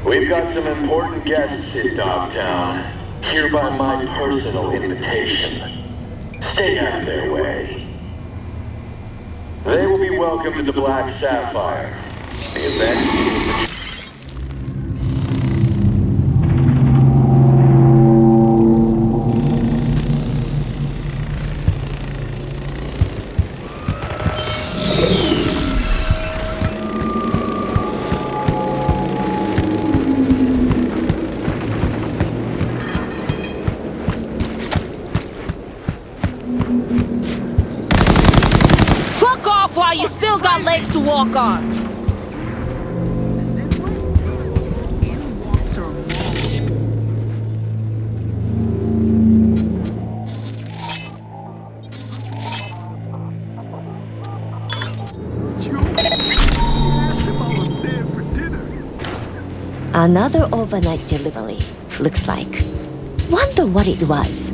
We've got some important guests in Dogtown. Here by my personal invitation. Stay out of their way. They will be welcome to the Black Sapphire. The event. While you still got legs to walk on. Another overnight delivery, looks like. Wonder what it was.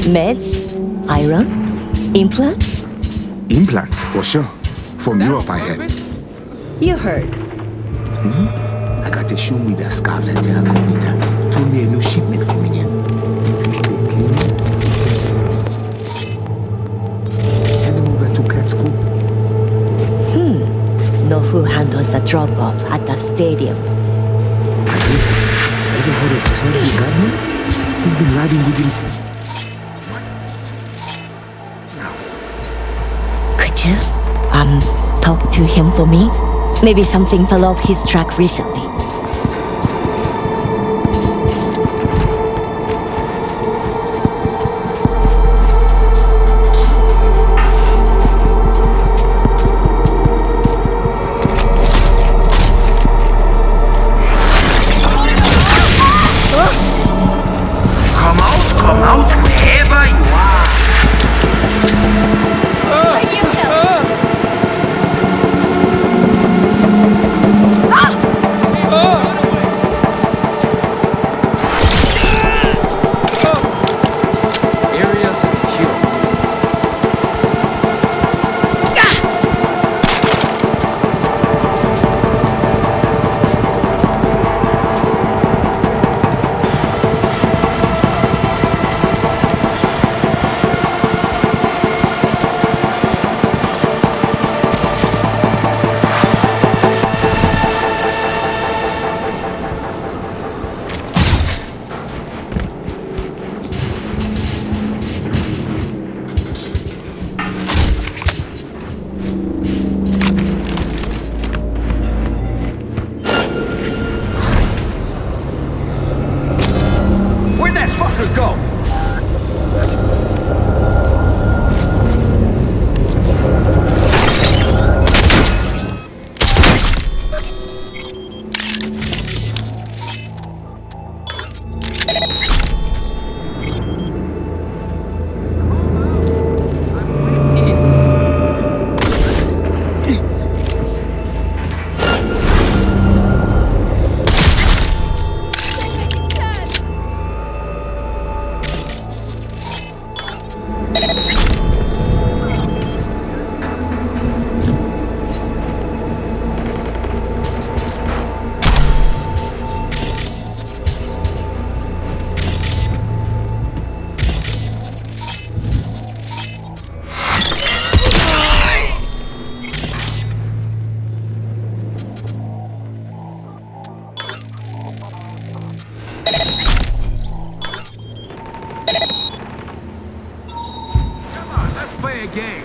Meds? Iron? Implants? Implants, for sure. From Europe, I heard. You heard. I got a show with the scarves at the computer. Told me a new shipment coming in. They clean. Hand them over to cat school. Know who handles a drop-off at the stadium? I think. Ever heard of Terry Gardner? He's been riding with him. Could you, talk to him for me? Maybe something fell off his track recently. Come out, wherever you are. Area secure. Where'd that fucker go? Play a game.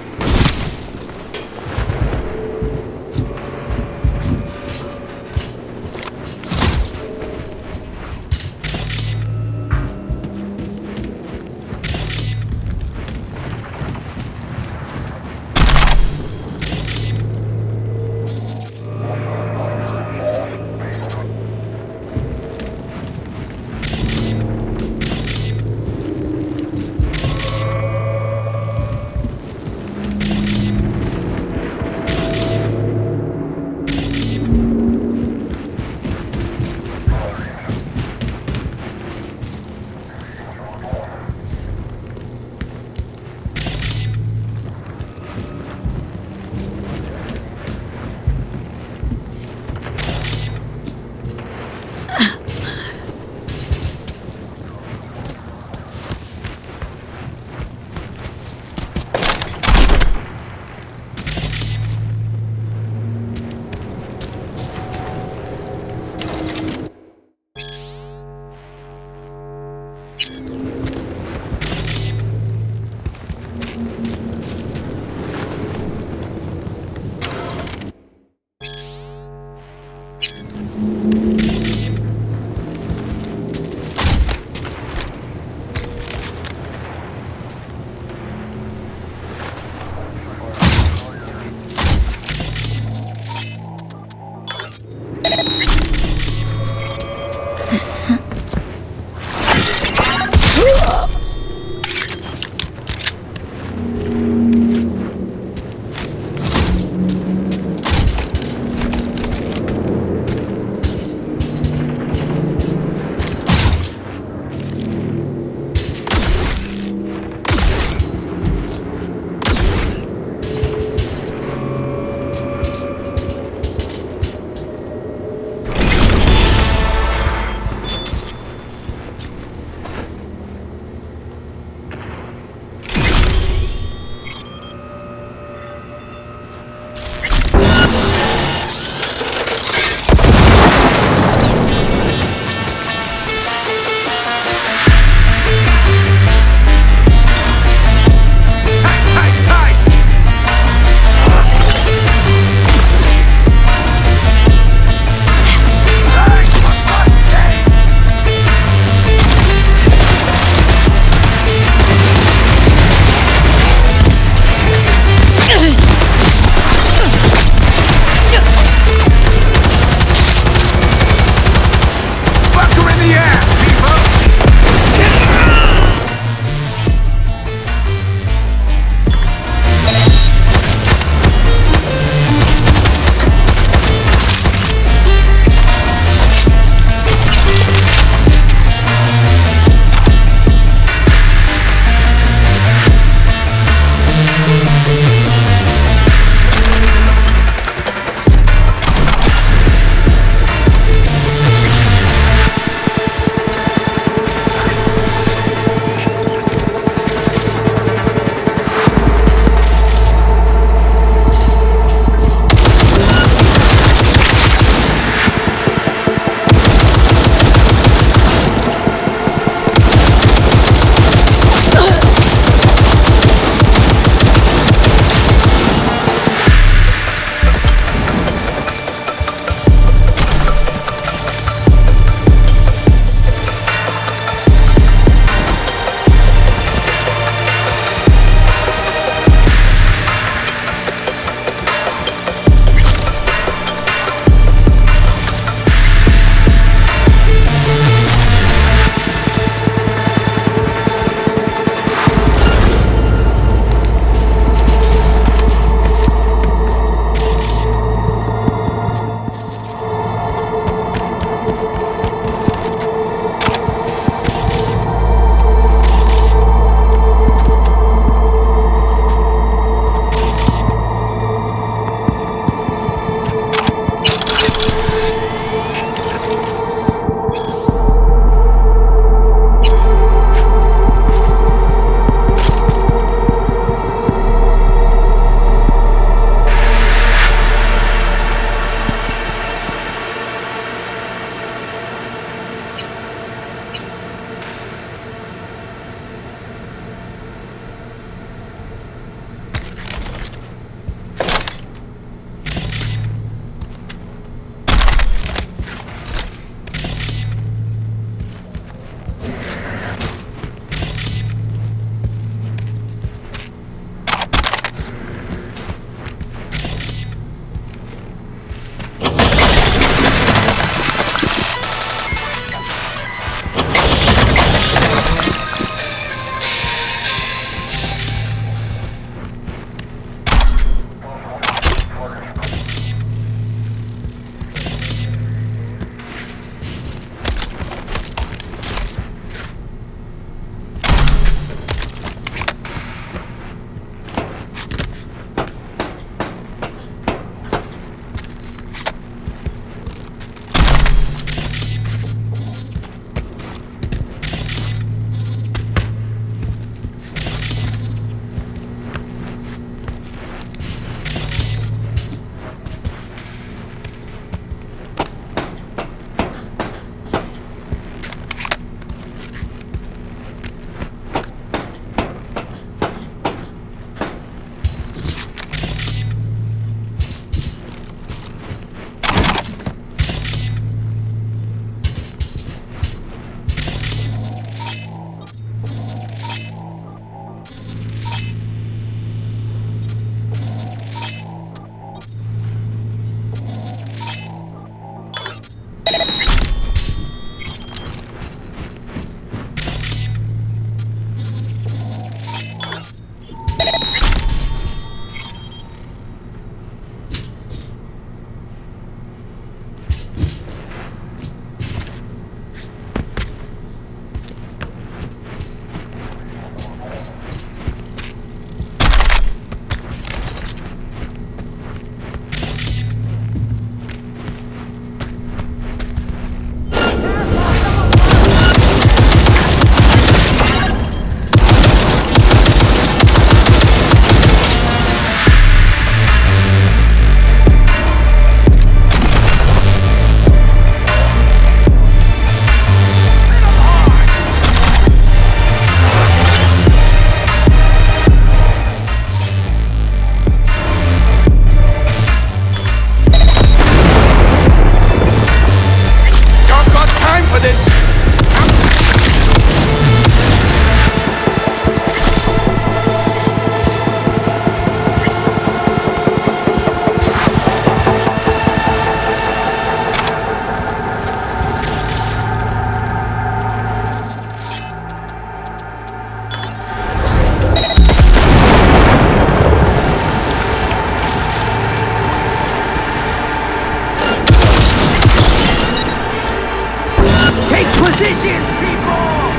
Positions, people!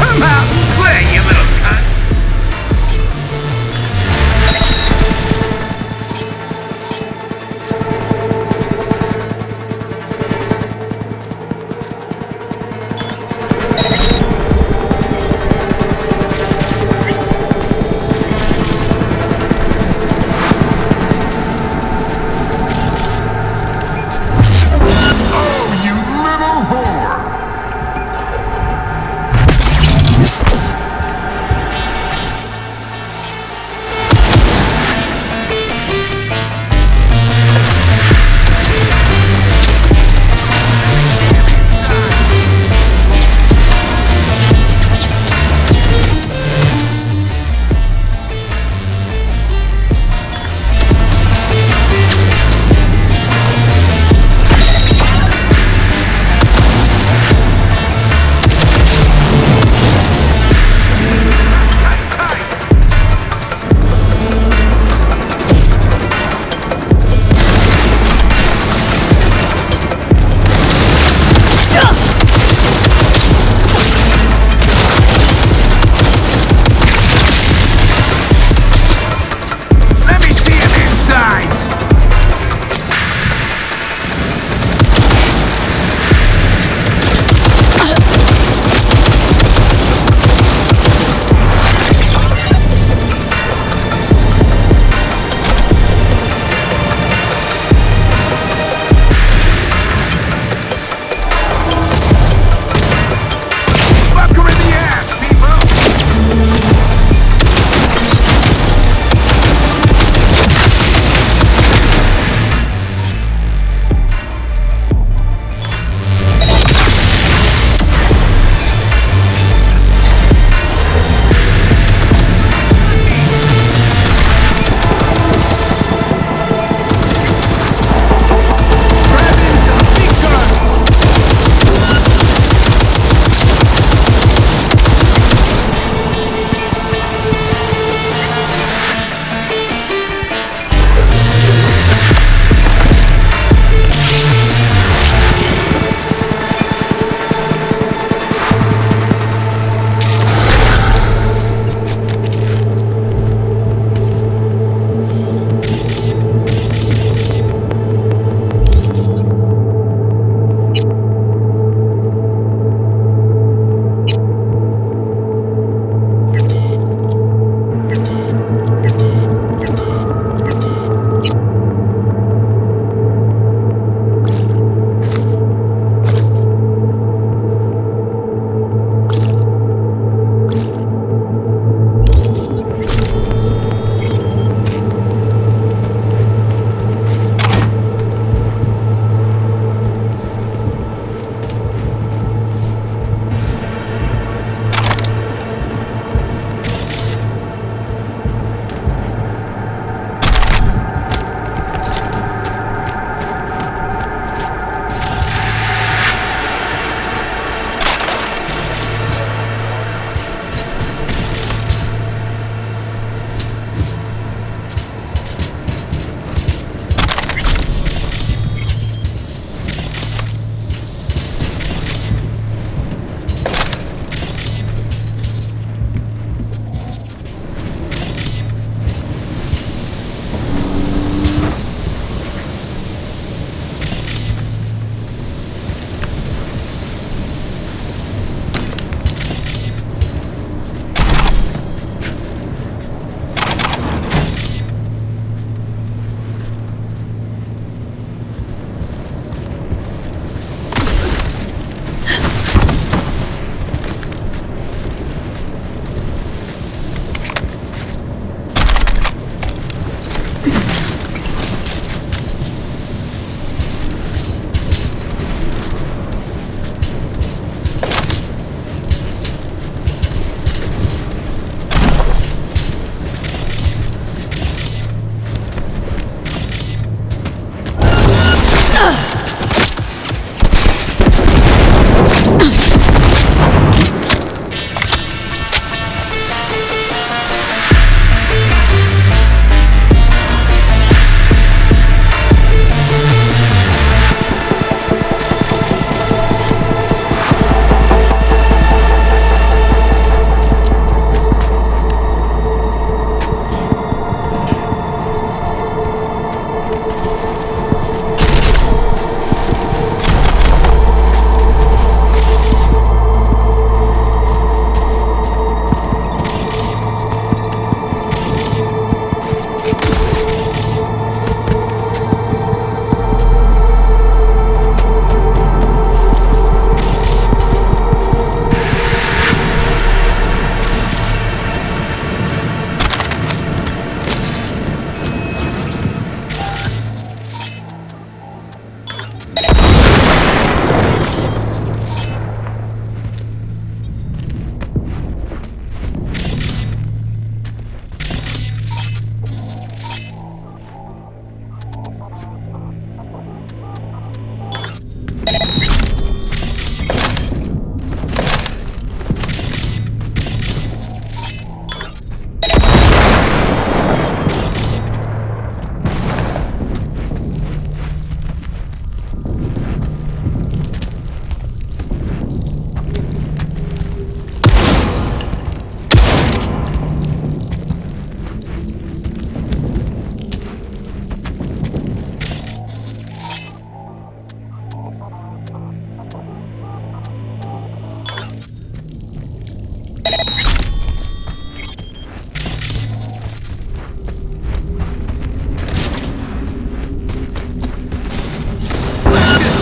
Come out!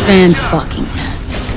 Fan-fucking-tastic.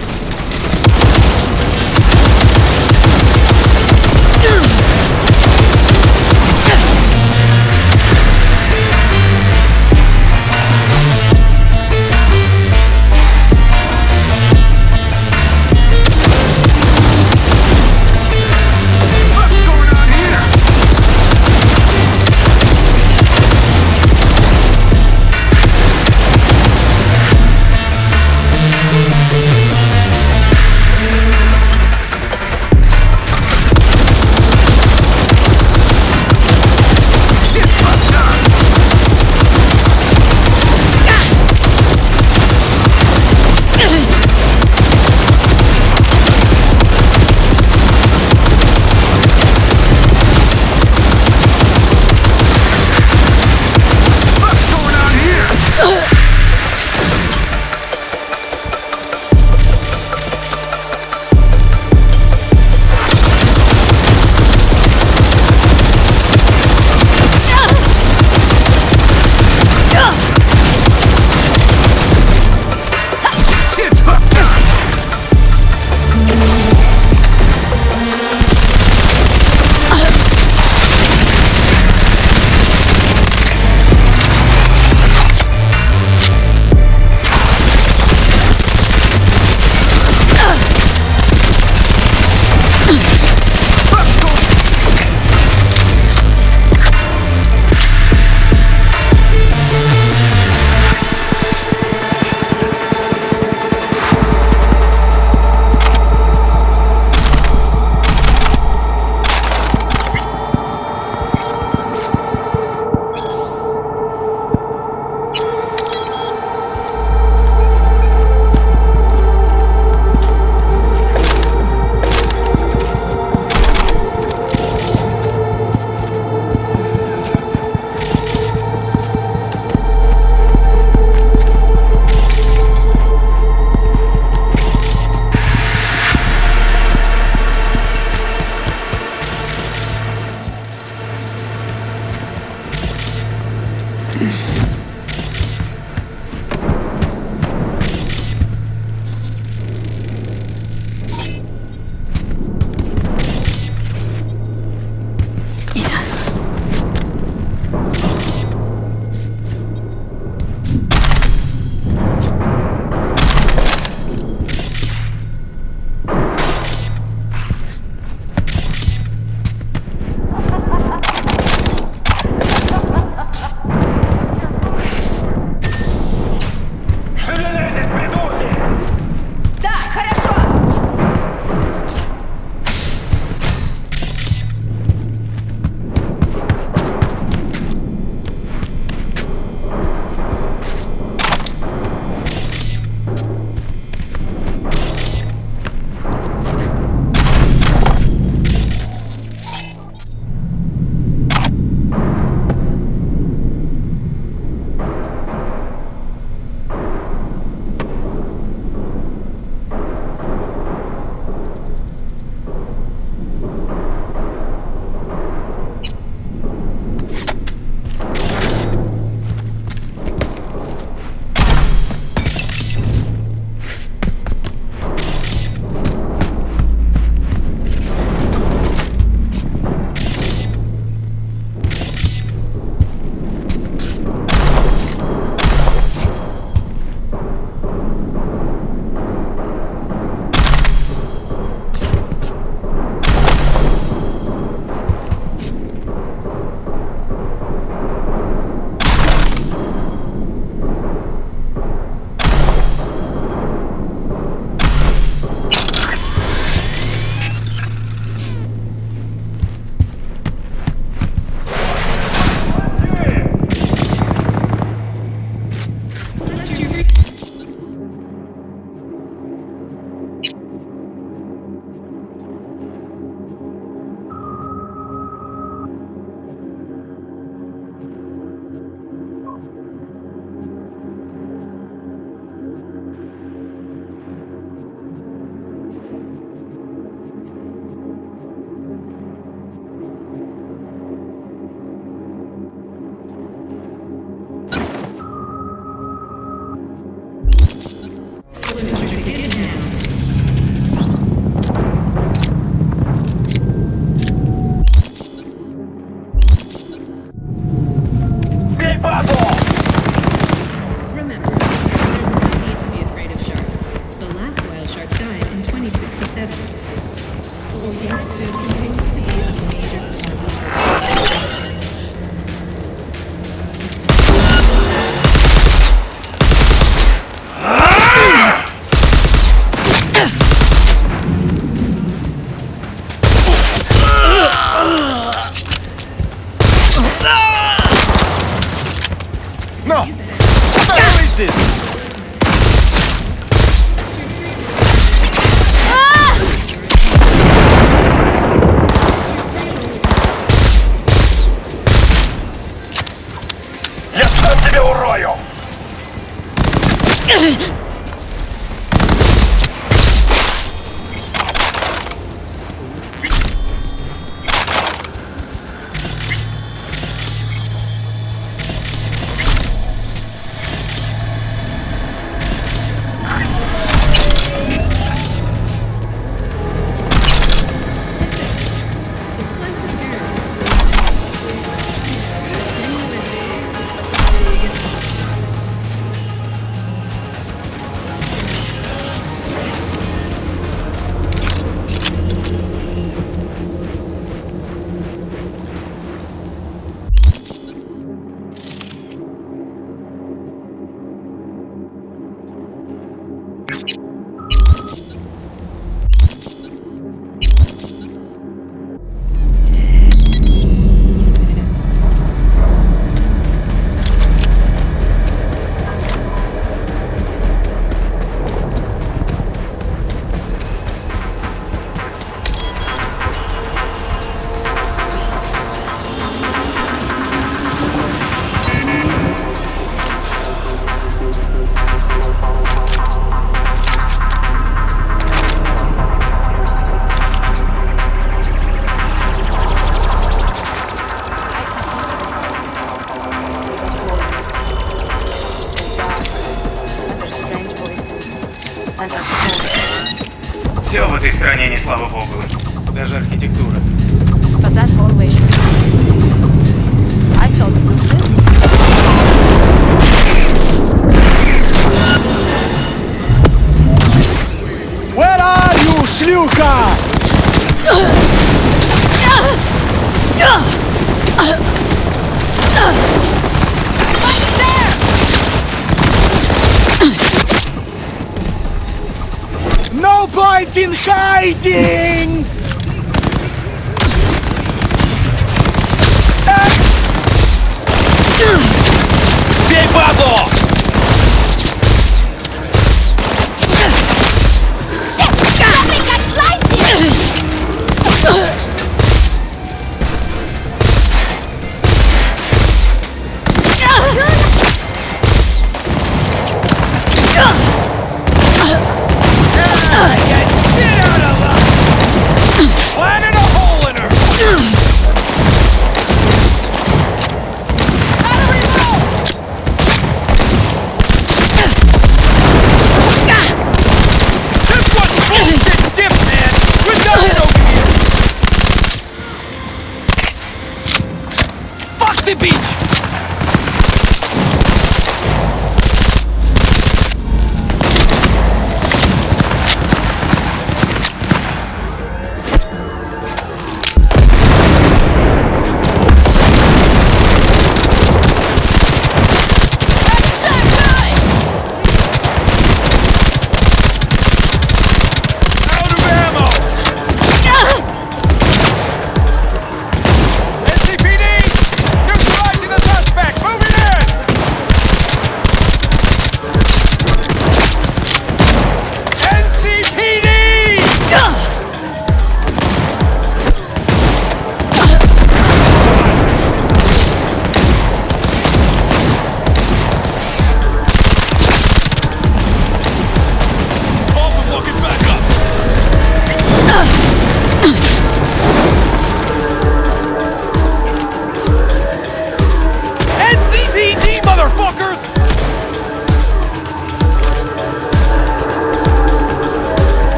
No! Stop this! Я сам тебя урою! Все в этой стране не слава богу. Даже архитектура. But that hallway. I saw the footprints. Where are you, шлюха? No point in hiding! Бей бабу! Planted a hole in her! This one's bullshit stiff, man! We're done over here! Fuck the beach! SCPD! New side to the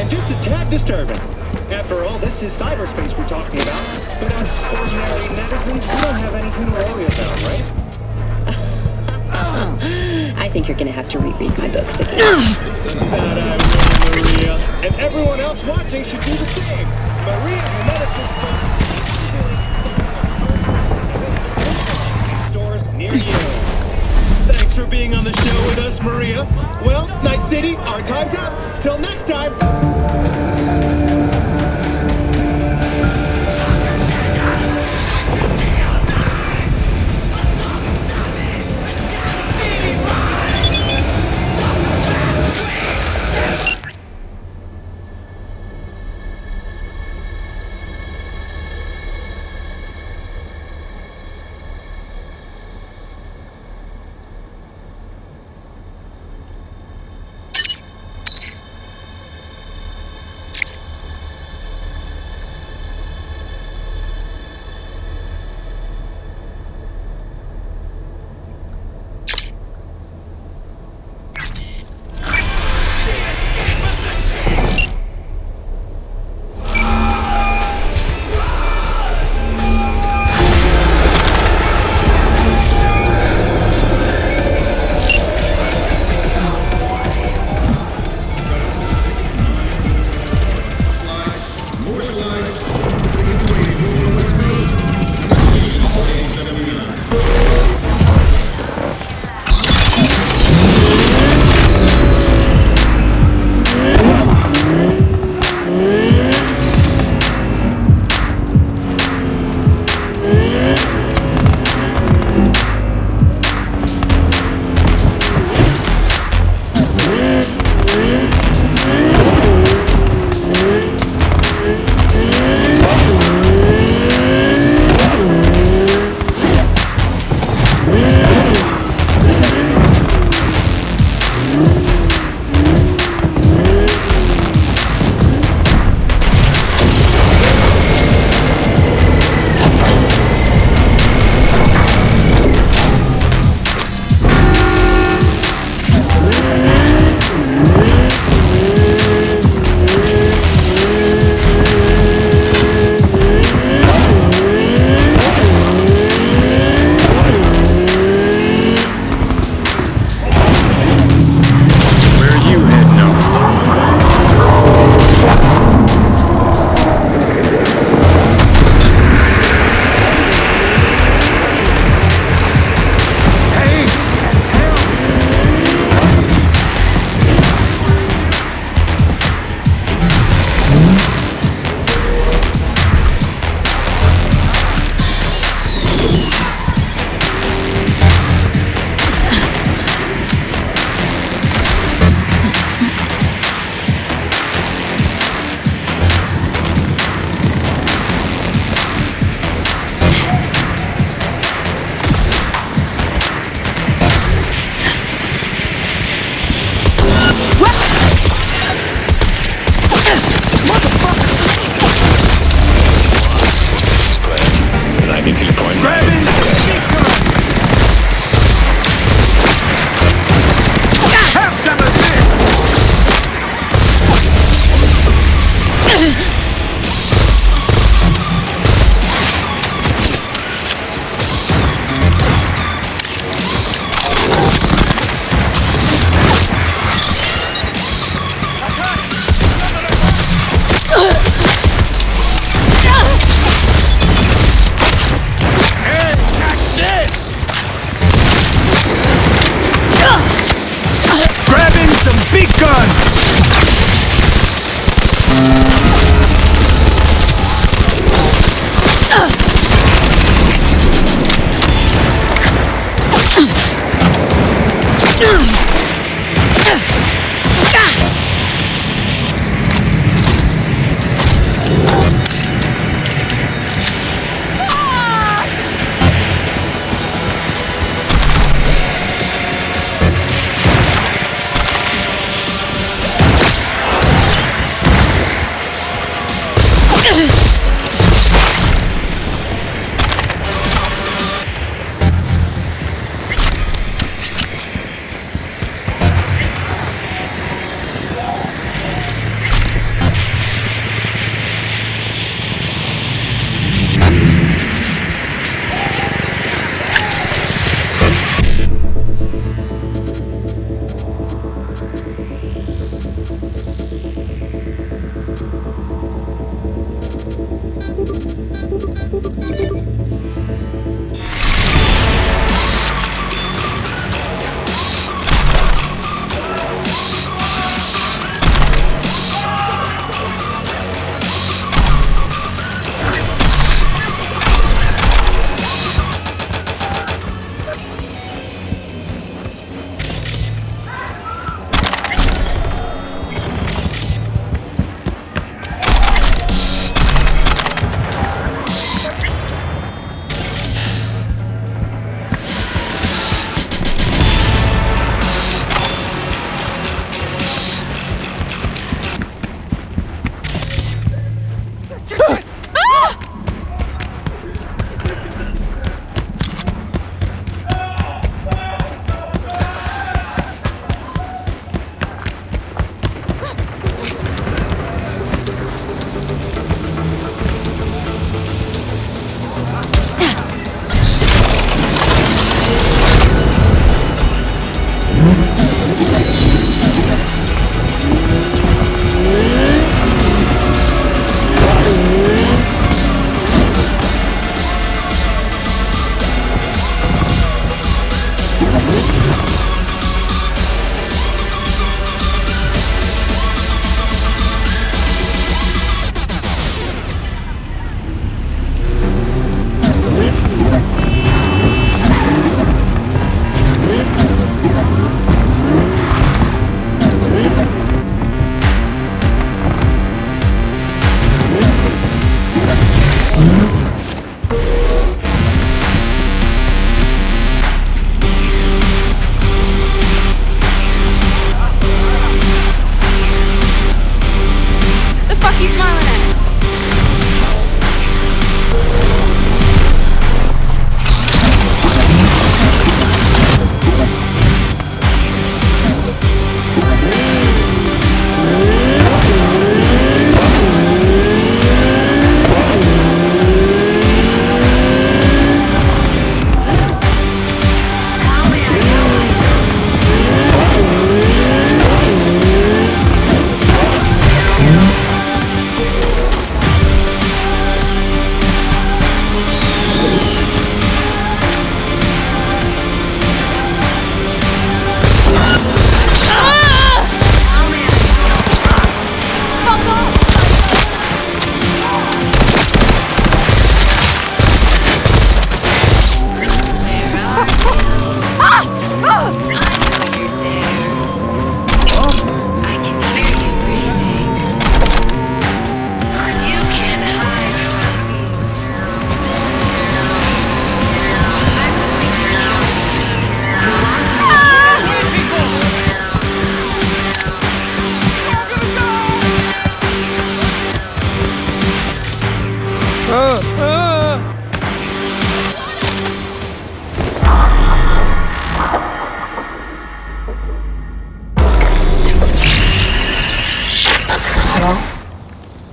and just a tad disturbing. After all, this is cyberspace we're talking about. But us ordinary netizens, we don't have anything to worry about, right? I think you're gonna have to reread my books again. That I will, Maria. And everyone else watching should do the same. Maria, the medicine stores near you. Thanks for being on the show with us, Maria. Well, Night City, our time's up. Till next time.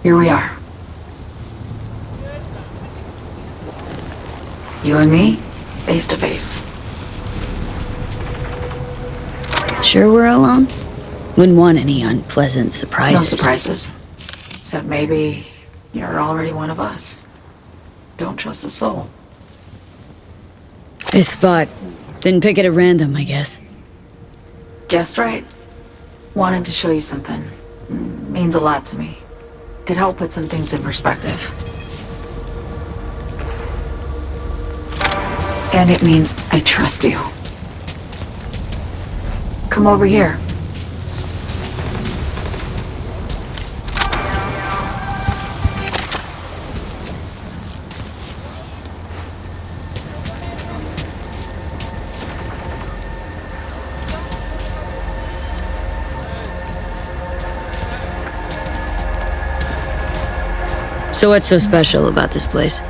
Here we are. You and me, face to face. Sure we're alone? Wouldn't want any unpleasant surprises. No surprises. Except maybe you're already one of us. Don't trust a soul. This spot. Didn't pick it at random, I guess. Guessed right. Wanted to show you something. Means a lot to me. Could help put some things in perspective. And it means I trust you. Come over here. So what's so special about this place?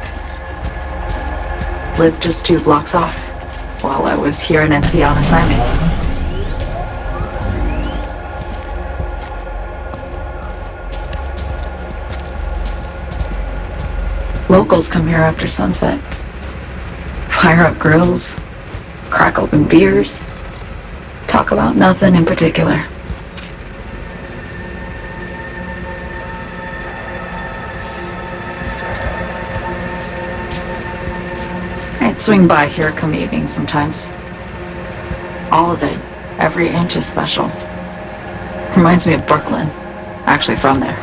Lived just 2 blocks off while I was here in NC on assignment. Locals come here after sunset. Fire up grills, crack open beers, talk about nothing in particular. swing by here come evening sometimes. All of it. Every inch is special. Reminds me of Brooklyn. Actually from there.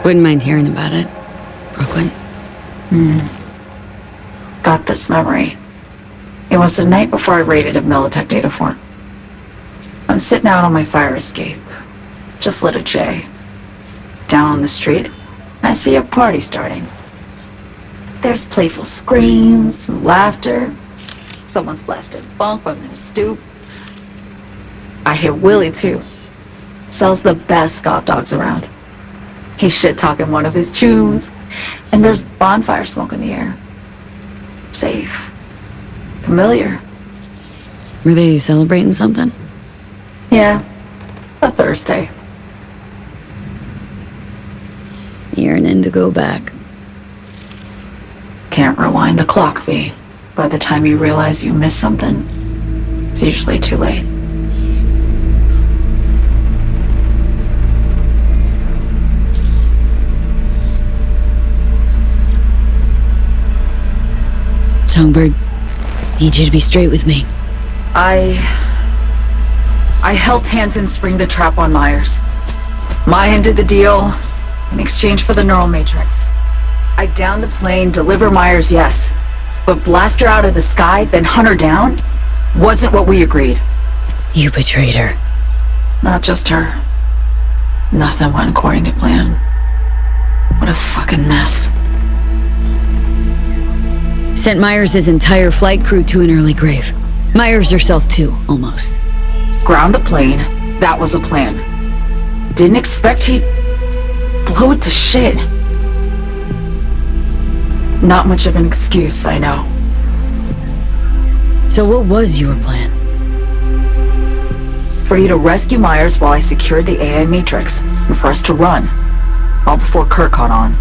Wouldn't mind hearing about it. Brooklyn. Got this memory. It was the night before I raided a Militech data fort. I'm sitting out on my fire escape. Just lit a J. Down on the street, I see a party starting. There's playful screams and laughter. Someone's blasting funk from their stoop. I hear Willie too. Sells the best scout dogs around. He's shit-talking one of his tunes, and there's bonfire smoke in the air. Safe. Familiar. Were they celebrating something? Yeah, a Thursday. Yearning to go back. Can't rewind the clock, V. By the time you realize you missed something, it's usually too late. Songbird, need you to be straight with me. I helped Hansen spring the trap on Myers. Maya did the deal in exchange for the neural matrix. I downed the plane, deliver Myers, yes. But blast her out of the sky, then hunt her down? Wasn't what we agreed. You betrayed her. Not just her. Nothing went according to plan. What a fucking mess. Sent Myers' entire flight crew to an early grave. Myers herself too, almost. Ground the plane, that was the plan. Didn't expect he'd blow it to shit. Not much of an excuse, I know. So what was your plan? For you to rescue Myers while I secured the AI Matrix, and for us to run, all before Kirk caught on.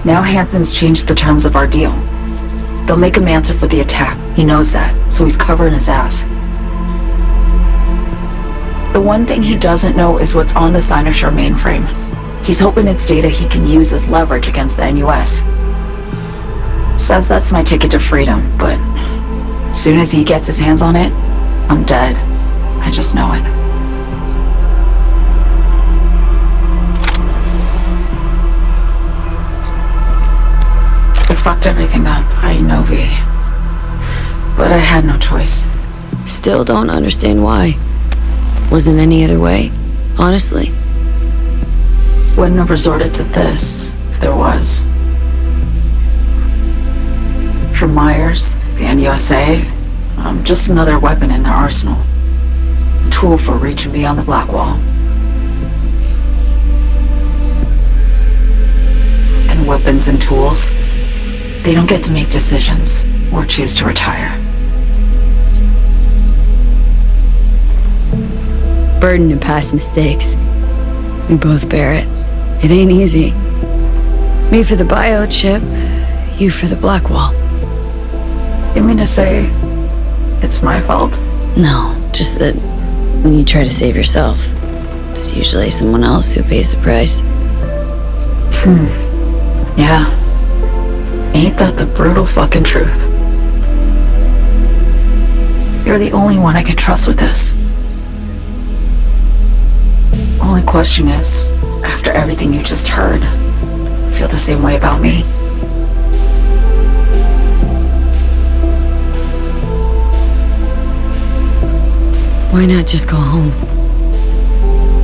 Now Hansen's changed the terms of our deal. They'll make him answer for the attack. He knows that, so he's covering his ass. The one thing he doesn't know is what's on the Cynosure mainframe. He's hoping it's data he can use as leverage against the NUS. Says that's my ticket to freedom, but as soon as he gets his hands on it, I'm dead. I just know it. I fucked everything up, I know, V. But I had no choice. Still don't understand why. Wasn't any other way, honestly. Wouldn't have resorted to this, if there was. For Myers, the NUSA, I'm just another weapon in their arsenal. A tool for reaching beyond the black wall. And weapons and tools, they don't get to make decisions or choose to retire. Burden of past mistakes. We both bear it. It ain't easy. Me for the biochip, you for the black wall. You mean to say it's my fault? No, just that when you try to save yourself, it's usually someone else who pays the price. Yeah. Ain't that the brutal fucking truth? You're the only one I can trust with this. Only question is, after everything you just heard, feel the same way about me? Why not just go home?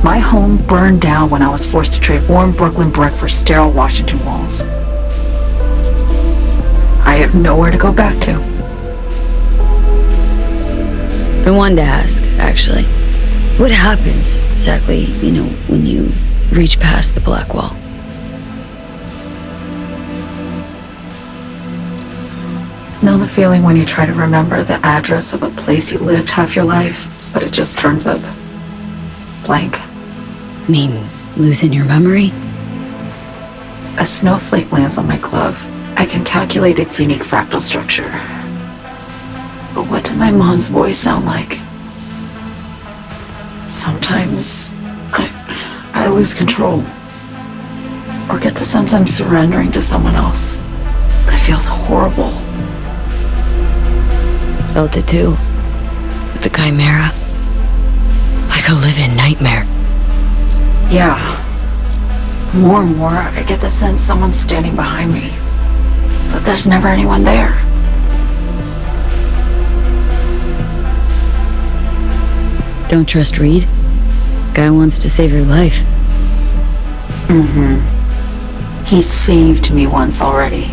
My home burned down when I was forced to trade warm Brooklyn brick for sterile Washington walls. I have nowhere to go back to. I wanted to ask, actually. What happens, exactly, when you reach past the black wall? Know the feeling when you try to remember the address of a place you lived half your life, but it just turns up blank? Mean losing your memory? A snowflake lands on my glove. I can calculate its unique fractal structure. But what did my mom's voice sound like? Sometimes I lose control. or get the sense I'm surrendering to someone else. But it feels horrible. Felt it too. With the Chimera. Like a living nightmare. Yeah. More and more, I get the sense someone's standing behind me. But there's never anyone there. Don't trust Reed? Guy wants to save your life. He saved me once already.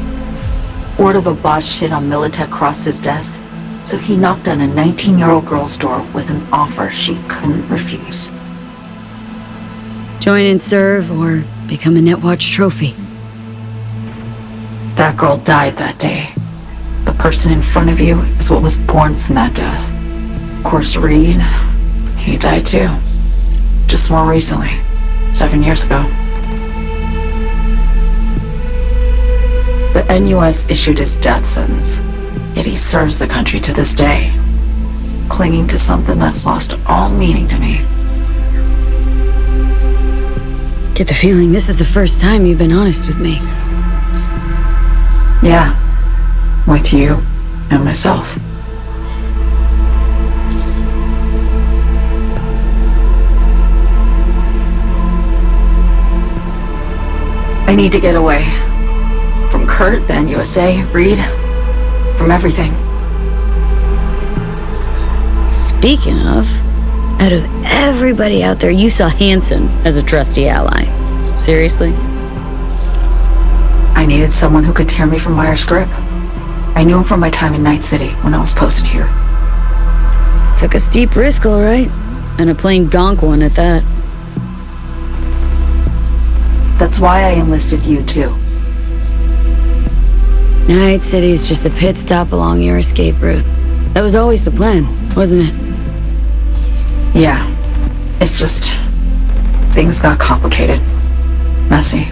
Word of a boss shit on Militech crossed his desk, so he knocked on a 19-year-old girl's door with an offer she couldn't refuse. Join and serve, or become a Netwatch trophy. That girl died that day. The person in front of you is what was born from that death. Of course, Reed, he died too. Just more recently. 7 years ago. The NUS issued his death sentence, yet he serves the country to this day, clinging to something that's lost all meaning to me. Get the feeling this is the first time you've been honest with me. Yeah, with you and myself. I need to get away. From Kurt, the NUSA, Reed, from everything. Speaking of, out of everybody out there, you saw Hansen as a trusty ally. Seriously? I needed someone who could tear me from Myers' grip. I knew him from my time in Night City when I was posted here. Took a steep risk, all right. And a plain gonk one at that. That's why I enlisted you, too. Night City's just a pit stop along your escape route. That was always the plan, wasn't it? Yeah. It's just... things got complicated. Messy.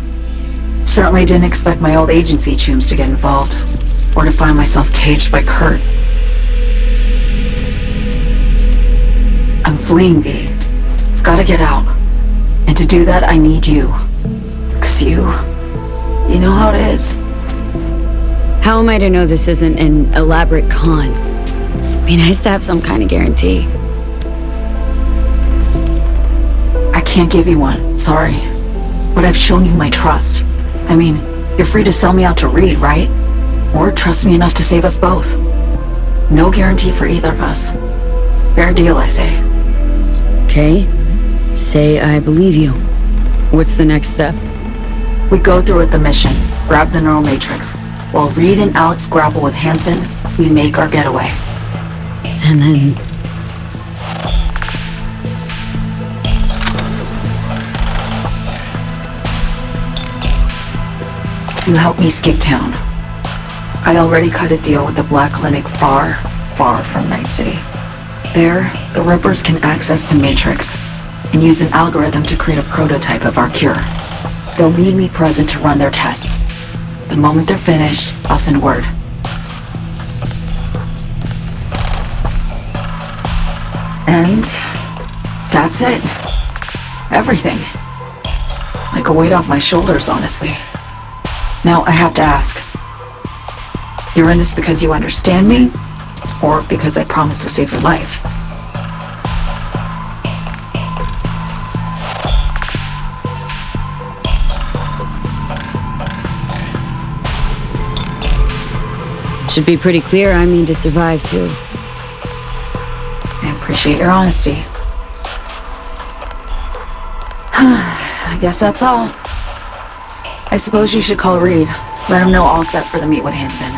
Certainly didn't expect my old agency chooms to get involved. Or to find myself caged by Kurt. I'm fleeing, V. Gotta get out. And to do that, I need you. Because you know how it is. How am I to know this isn't an elaborate con? Be nice to have some kind of guarantee. I can't give you one, sorry. But I've shown you my trust. I mean, you're free to sell me out to Reed, right? Or trust me enough to save us both. No guarantee for either of us. Fair deal, I say. Okay. Say I believe you. What's the next step? We go through with the mission, grab the neural matrix. While Reed and Alex grapple with Hansen, we make our getaway. And then... you help me escape town. I already cut a deal with the Black Clinic far, far from Night City. There, the Rippers can access the Matrix and use an algorithm to create a prototype of our cure. They'll need me present to run their tests. The moment they're finished, I'll send word. And that's it. Everything. Like a weight off my shoulders, honestly. Now I have to ask. You're in this because you understand me? Or because I promised to save your life? Should be pretty clear I mean to survive, too. I appreciate your honesty. I guess that's all. I suppose you should call Reed. Let him know all set for the meet with Hansen.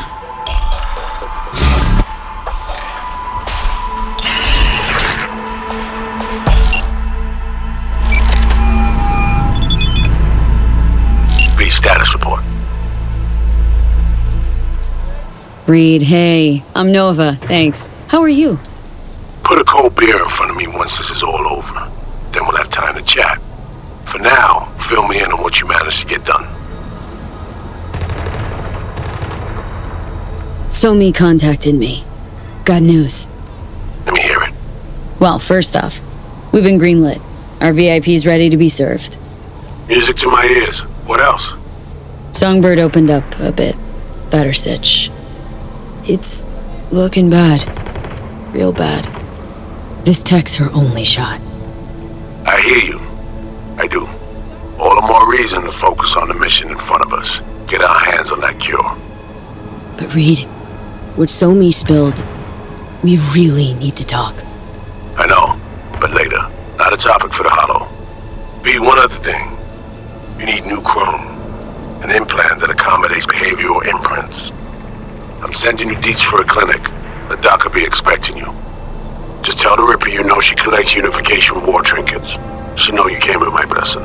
B status report. Reed, hey. I'm Nova, thanks. How are you? Put a cold beer in front of me once this is all over. Then we'll have time to chat. For now, fill me in on what you managed to get done. Somi contacted me. Got news. Let me hear it. Well, first off, we've been greenlit. Our VIP's ready to be served. Music to my ears. What else? Songbird opened up a bit. Better sitch. It's looking bad. Real bad. This tech's her only shot. I hear you. I do. All the more reason to focus on the mission in front of us. Get our hands on that cure. But Reed, what Somi spilled, we really need to talk. I know, but later. Not a topic for the hollow. B, one other thing. You need new chrome. An implant that accommodates behavioral imprints. I'm sending you deets for a clinic. The doc will be expecting you. Just tell the Ripper you know she collects unification war trinkets. She know you came with my blessing.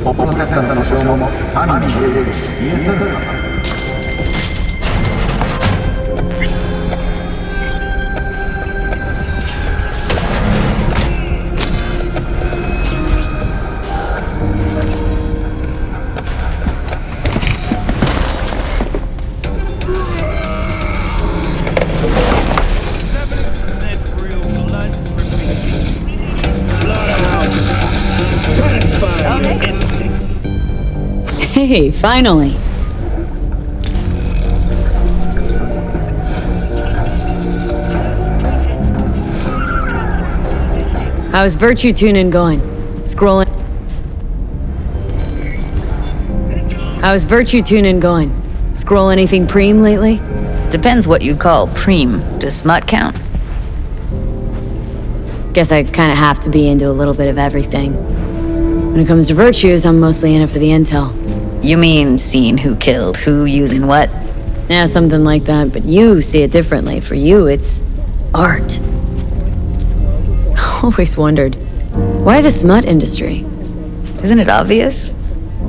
ポプロセッサーの故障も単に消え去るのさ。Hey, finally. How's virtue tuning going? Scrolling. How's virtue tuning going? Scroll anything preem lately? Depends what you call preem. Does smut count? Guess I kinda have to be into a little bit of everything. When it comes to virtues, I'm mostly in it for the intel. You mean seeing who killed, who using what? Yeah, something like that, but you see it differently. For you, it's art. I always wondered, why the smut industry? Isn't it obvious?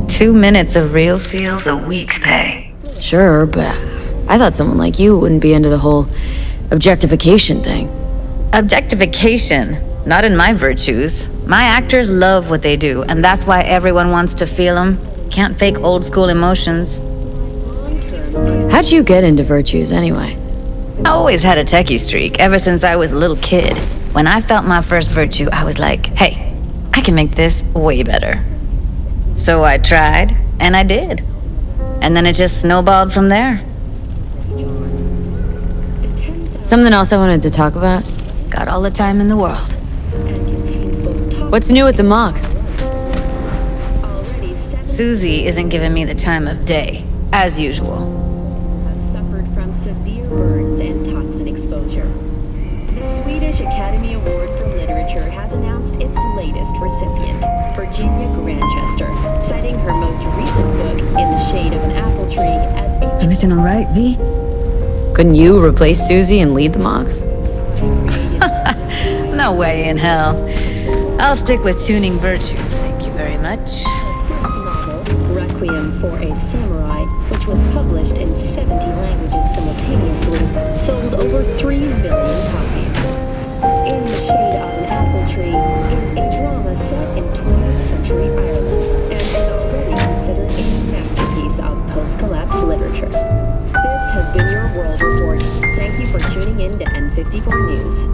2 minutes of real feels a week's pay. Sure, but I thought someone like you wouldn't be into the whole objectification thing. Objectification? Not in my virtues. My actors love what they do, and that's why everyone wants to feel them. Can't fake old school emotions. How'd you get into virtues anyway? I always had a techie streak, ever since I was a little kid. When I felt my first virtue, I was like, hey, I can make this way better. So I tried, and I did. And then it just snowballed from there. Something else I wanted to talk about? Got all the time in the world. What's new at the Mox? Susie isn't giving me the time of day, as usual. Suffered from severe burns and toxin exposure. The Swedish Academy Award for Literature has announced its latest recipient, Virginia Grantchester, citing her most recent book, In the Shade of an Apple Tree, as Everything all right, V? Couldn't you replace Susie and lead the Mox? No way in hell. I'll stick with tuning virtues, thank you very much. Requiem for a Samurai, which was published in 70 languages simultaneously, sold over 3 million copies. In the Shade of an Apple Tree is a drama set in 20th century Ireland and is already considered a masterpiece of post-collapse literature. This has been your World Report. Thank you for tuning in to N54 News.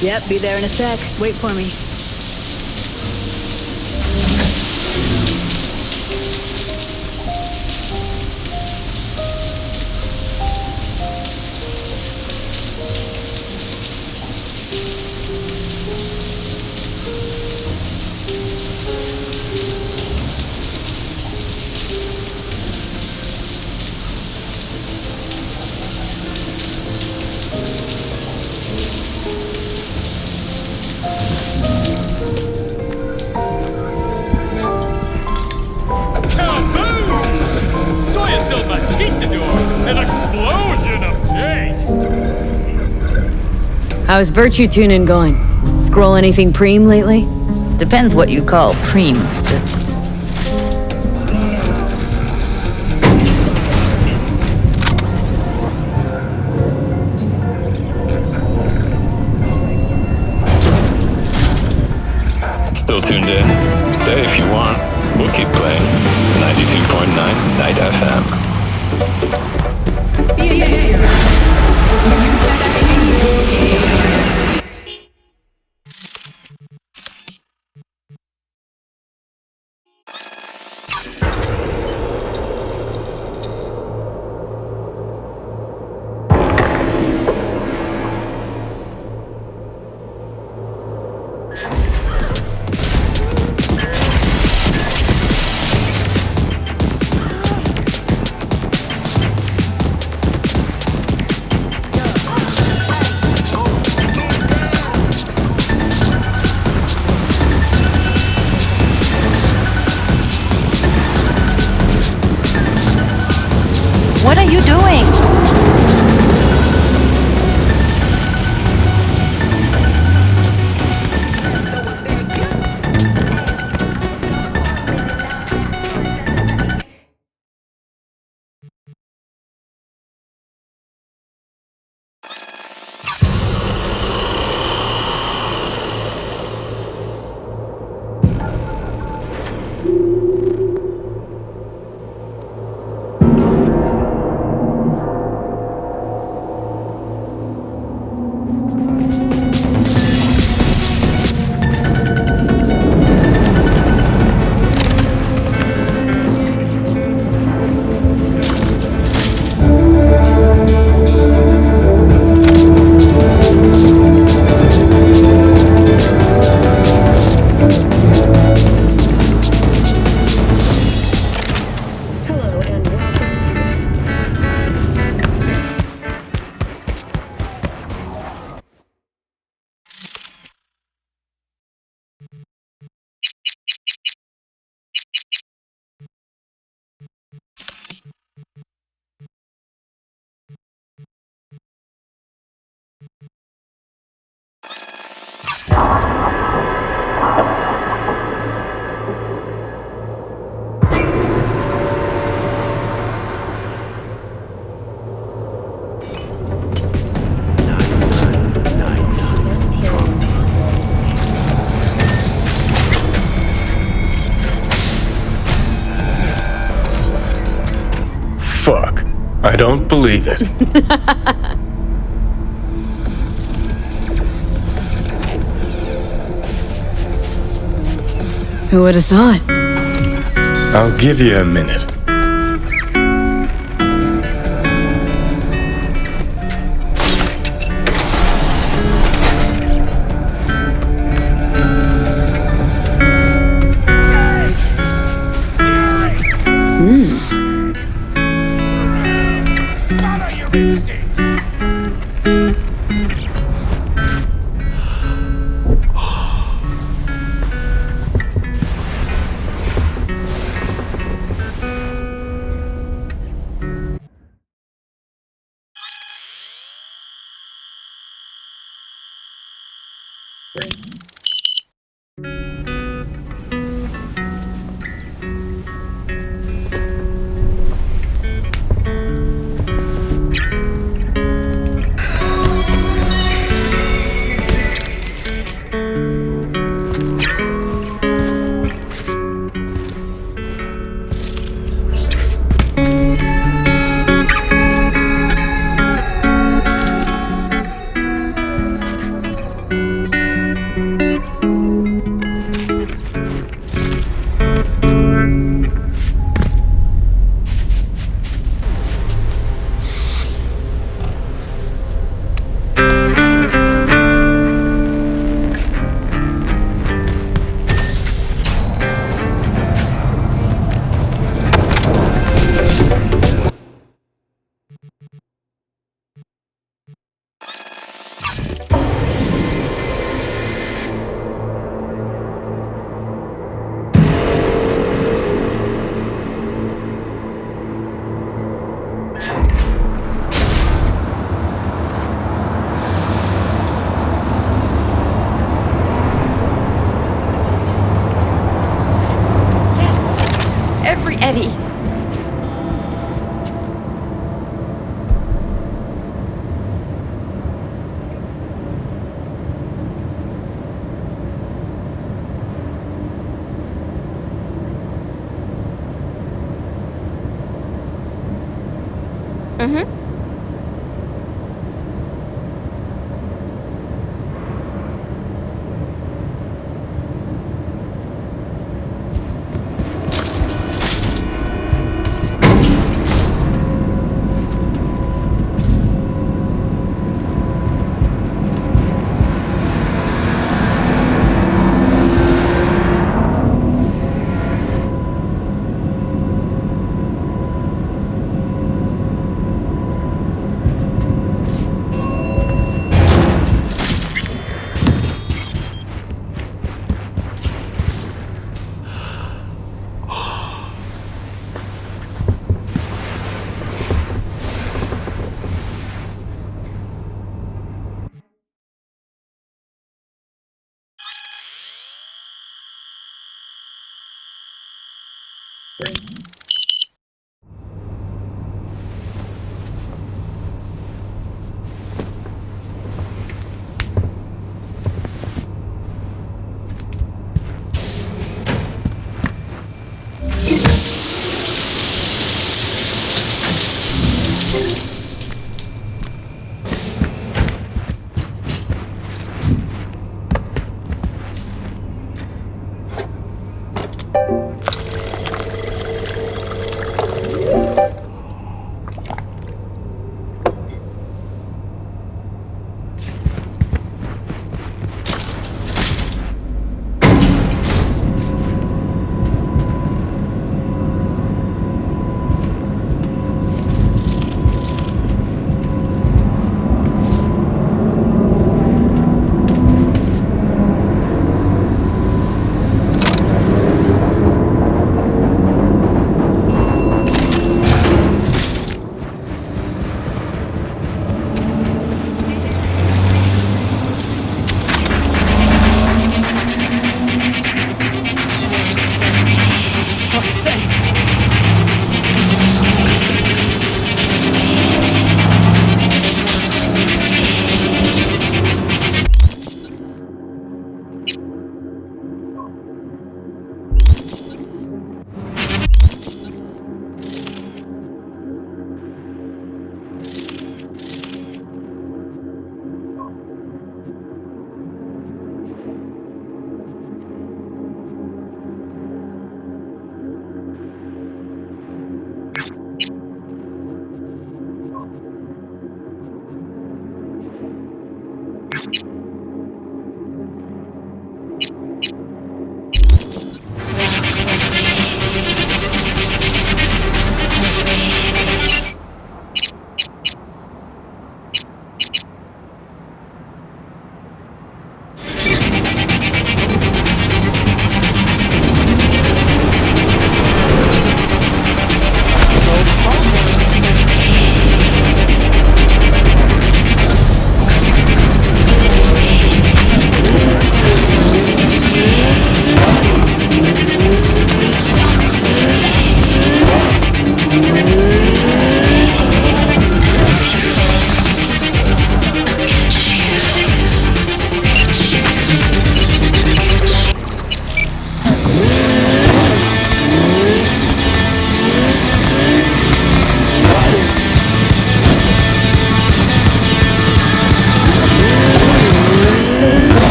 Yep, be there in a sec. Wait for me. How's virtue tuning going? Scroll anything preem lately? Depends what you call preem. Still tuned in? Stay if you want. We'll keep playing. 92.9 Night FM. What are you doing? Fuck. I don't believe it. Who would have thought? I'll give you a minute. Eddie. Mm-hmm.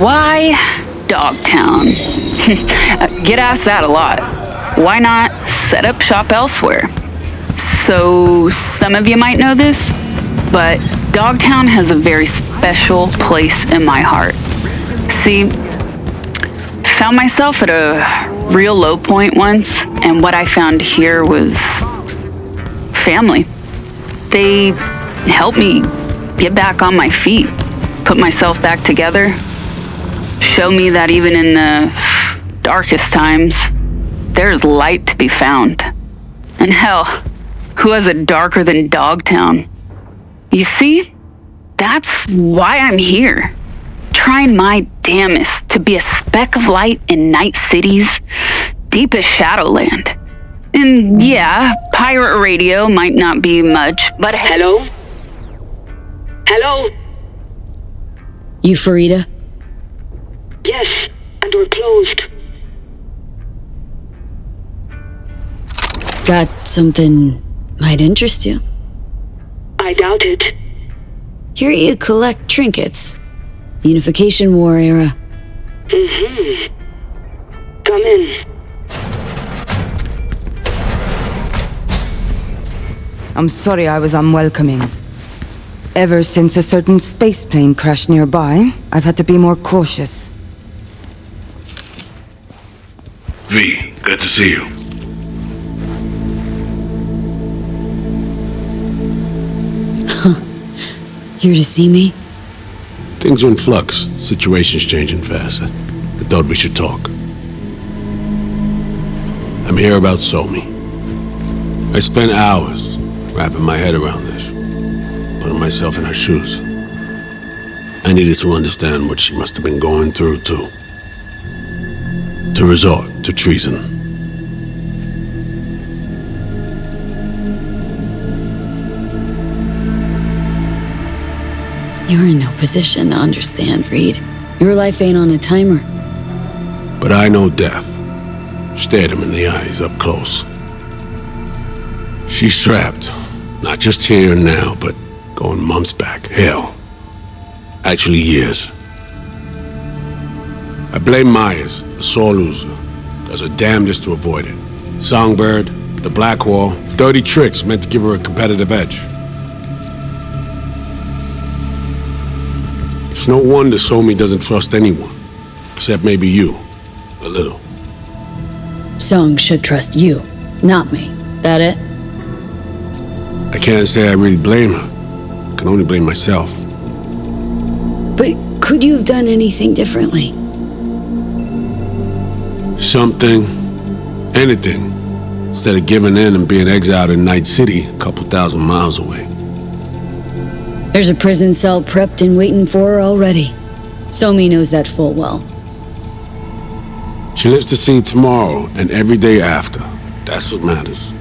Why Dogtown? Get asked that a lot. Why not set up shop elsewhere? So some of you might know this. but Dogtown has a very special place in my heart. See, found myself at a real low point once, and what I found here was family. They helped me get back on my feet, put myself back together, show me that even in the darkest times, there's light to be found. And hell, who has it darker than Dogtown? You see, that's why I'm here. Trying my damnest to be a speck of light in Night City's deepest Shadowland. And yeah, pirate radio might not be much, but hello? Hello? You Farida? Yes, and we're closed. Got something might interest you. I doubt it. Here you collect trinkets. Unification War era. Mm-hmm. Come in. I'm sorry I was unwelcoming. Ever since a certain space plane crashed nearby, I've had to be more cautious. V, good to see you. Here to see me? Things are in flux. Situation's changing fast. I thought we should talk. I'm here about Somi. I spent hours wrapping my head around this, putting myself in her shoes. I needed to understand what she must have been going through, too. To resort to treason. You're in no position to understand, Reed. Your life ain't on a timer. But I know death. Stared him in the eyes up close. She's trapped. Not just here and now, but going months back. Hell. Actually years. I blame Myers, a sore loser. Does her damnedest to avoid it. Songbird, the Black Wall, dirty tricks meant to give her a competitive edge. It's no wonder Somi doesn't trust anyone. Except maybe you. A little. Song should trust you, not me. That it? I can't say I really blame her. I can only blame myself. But could you have done anything differently? Something. Anything. Instead of giving in and being exiled in Night City, a couple thousand miles away. There's a prison cell prepped and waiting for her already. Somi knows that full well. She lives to see tomorrow and every day after. That's what matters.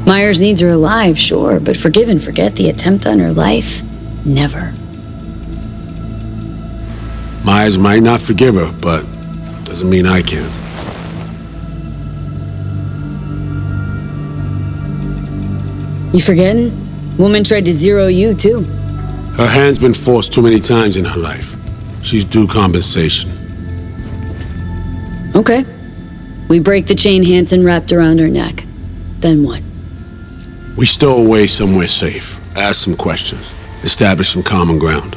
Myers needs her alive, sure, but forgive and forget the attempt on her life? Never. Myers might not forgive her, but doesn't mean I can. You forgetting? Woman tried to zero you, too. Her hand's been forced too many times in her life. She's due compensation. Okay. We break the chain Hansen wrapped around her neck. Then what? We stow away somewhere safe, ask some questions, establish some common ground.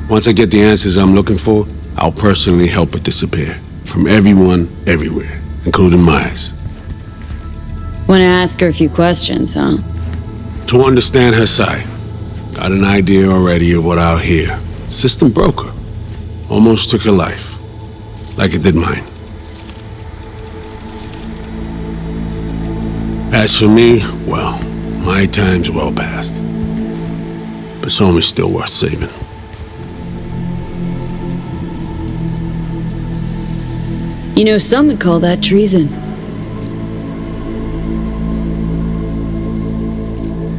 Once I get the answers I'm looking for, I'll personally help her disappear. From everyone, everywhere, including Myers. Wanna ask her a few questions, huh? To understand her side. Got an idea already of what I'll hear. System broke her. Almost took her life. Like it did mine. As for me, well, my time's well past. But Somi's still worth saving. You know, some would call that treason.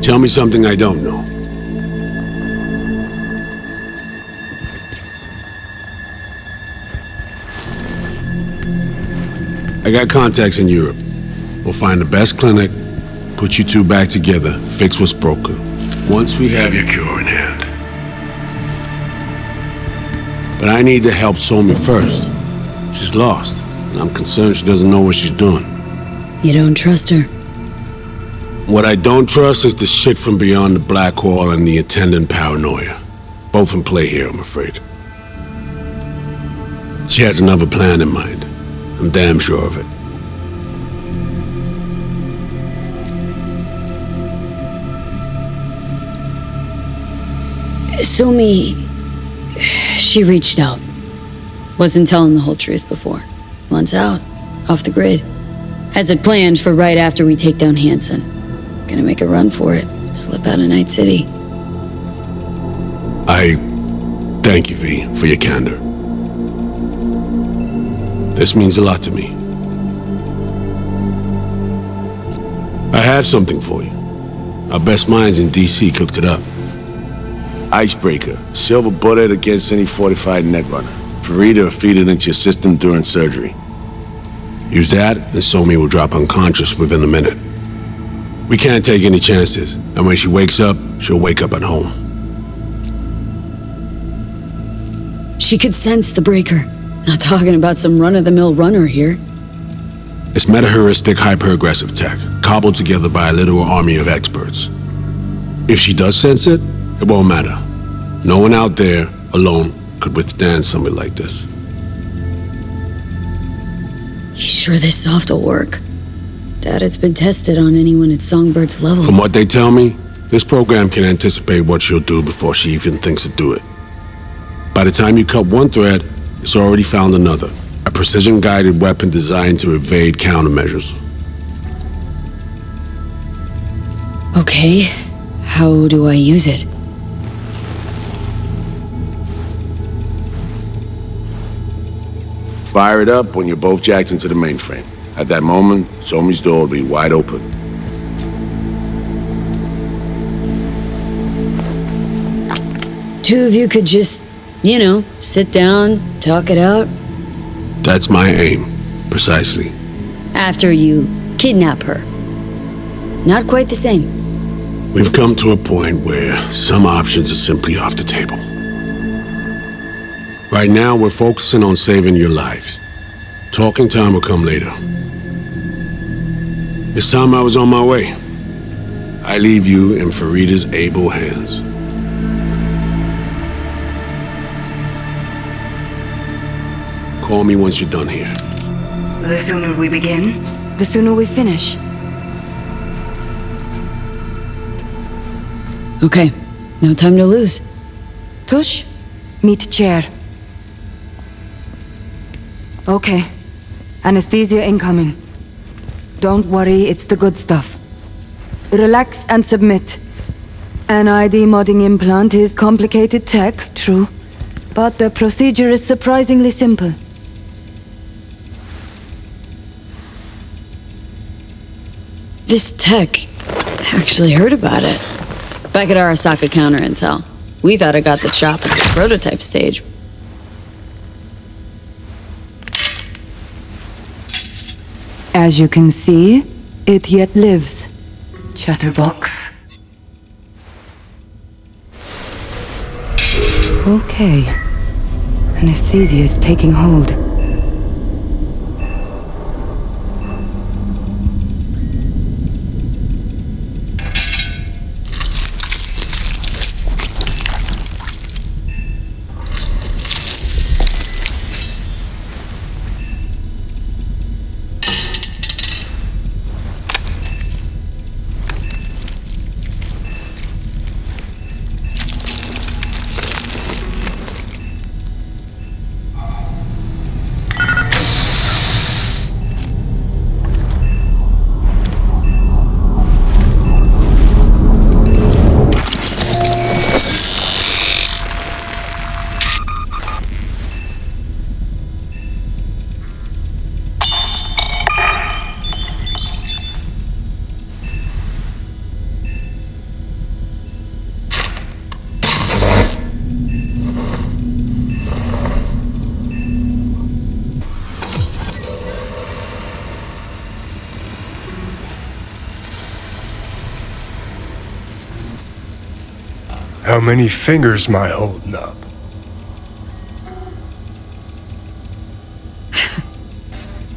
Tell me something I don't know. I got contacts in Europe. We'll find the best clinic, put you two back together, fix what's broken. Once we have your cure in hand. But I need to help Somi first. She's lost, and I'm concerned she doesn't know what she's doing. You don't trust her? What I don't trust is the shit from beyond the black wall and the attendant paranoia. Both in play here, I'm afraid. She has another plan in mind. I'm damn sure of it. Sumi... she reached out. Wasn't telling the whole truth before. Wants out. Off the grid. Has it planned for right after we take down Hansen. Gonna make a run for it. Slip out of Night City. I thank you, V, for your candor. This means a lot to me. I have something for you. Our best minds in DC cooked it up. Icebreaker, silver bullet against any fortified netrunner. Farida feed it into your system during surgery. Use that, and Somi will drop unconscious within a minute. We can't take any chances, and when she wakes up, she'll wake up at home. She could sense the breaker. Not talking about some run-of-the-mill runner here. It's meta-heuristic hyper-aggressive tech, cobbled together by a literal army of experts. If she does sense it, it won't matter. No one out there, alone, could withstand something like this. You sure this soft will work? Doubt it's been tested on anyone at Songbird's level. From what they tell me, this program can anticipate what she'll do before she even thinks to do it. By the time you cut one thread, it's already found another. A precision-guided weapon designed to evade countermeasures. Okay, how do I use it? Fire it up when you're both jacked into the mainframe. At that moment, Somi's door will be wide open. Two of you could just, sit down, talk it out. That's my aim, precisely. After you kidnap her. Not quite the same. We've come to a point where some options are simply off the table. Right now, we're focusing on saving your lives. Talking time will come later. It's time I was on my way. I leave you in Farida's able hands. Call me once you're done here. The sooner we begin, the sooner we finish. Okay, no time to lose. Tush, meet chair. Okay. Anesthesia incoming. Don't worry, it's the good stuff. Relax and submit. An ID modding implant is complicated tech, true. But the procedure is surprisingly simple. This tech... actually heard about it. Back at Arasaka Counter Intel. We thought it got the chop at the prototype stage. As you can see, it yet lives. Chatterbox. Okay. Anesthesia is taking hold. How many fingers am I holding up?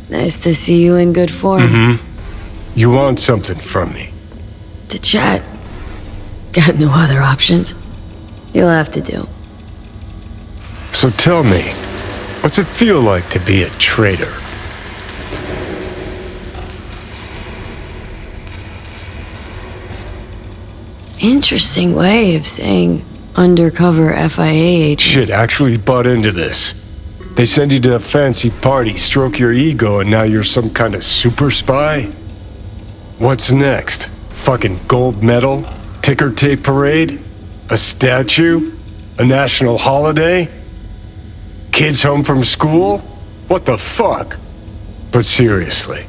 Nice to see you in good form. Mm-hmm. You want something from me? to chat. Got no other options. You'll have to do. So tell me, what's it feel like to be a traitor? Interesting way of saying undercover FIA agent. Shit, actually butt into this. They send you to a fancy party, stroke your ego, and now you're some kind of super spy? What's next? Fucking gold medal? Ticker tape parade? A statue? A national holiday? Kids home from school? What the fuck? But seriously,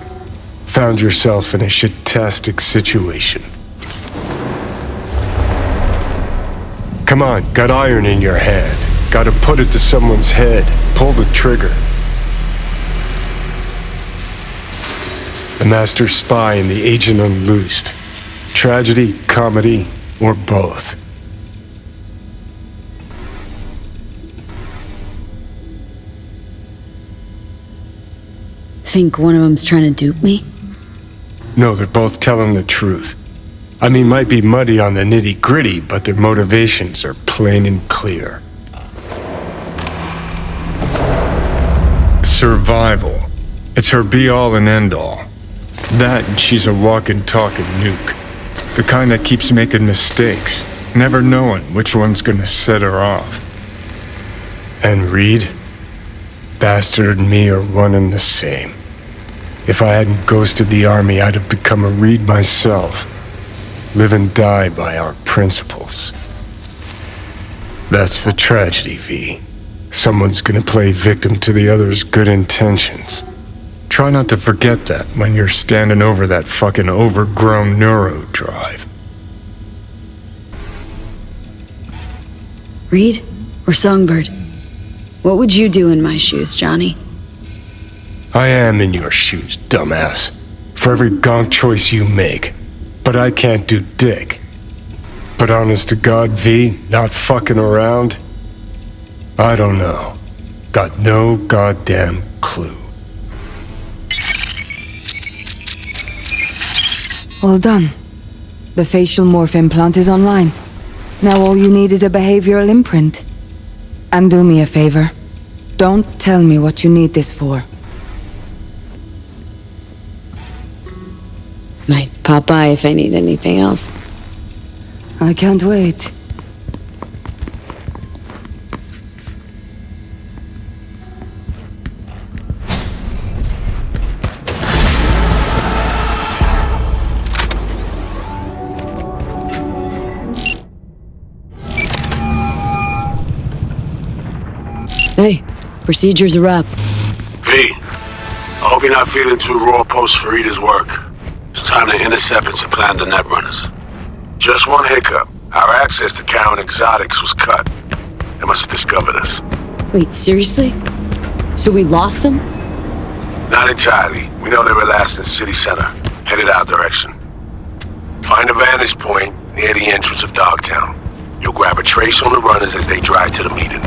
found yourself in a shit-tastic situation. Come on, got iron in your hand. Gotta put it to someone's head. Pull the trigger. The master spy and the agent unloosed. Tragedy, comedy, or both. Think one of them's trying to dupe me? No, they're both telling the truth. I mean, might be muddy on the nitty-gritty, but their motivations are plain and clear. Survival. It's her be-all and end-all. That and she's a walking, talking nuke. The kind that keeps making mistakes, never knowing which one's gonna set her off. And Reed? Bastard and me are one and the same. If I hadn't ghosted the army, I'd have become a Reed myself. Live and die by our principles. That's the tragedy, V. Someone's gonna play victim to the other's good intentions. Try not to forget that when you're standing over that fucking overgrown neuro drive. Reed or Songbird? What would you do in my shoes, Johnny? I am in your shoes, dumbass. For every gonk choice you make. But I can't do dick. But honest to God, V, not fucking around? I don't know. Got no goddamn clue. All done. The facial morph implant is online. Now all you need is a behavioral imprint. And do me a favor. Don't tell me what you need this for. Might pop by if I need anything else. I can't wait. Hey, procedure's a wrap. V, I hope you're not feeling too raw post Farida's work. It's time to intercept and supplant the netrunners. Just one hiccup. Our access to Karen Exotics was cut. They must have discovered us. Wait, seriously? So we lost them? Not entirely. We know they were last in city center, headed our direction. Find a vantage point near the entrance of Dogtown. You'll grab a trace on the runners as they drive to the meeting.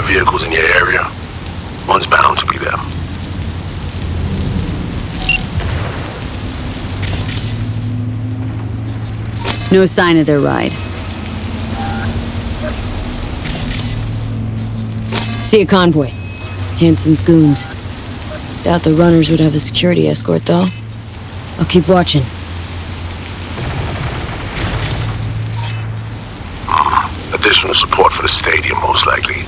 vehicles in your area, one's bound to be them. No sign of their ride. See a convoy. Hansen's goons. Doubt the runners would have a security escort, though. I'll keep watching. Additional support for the stadium, most likely.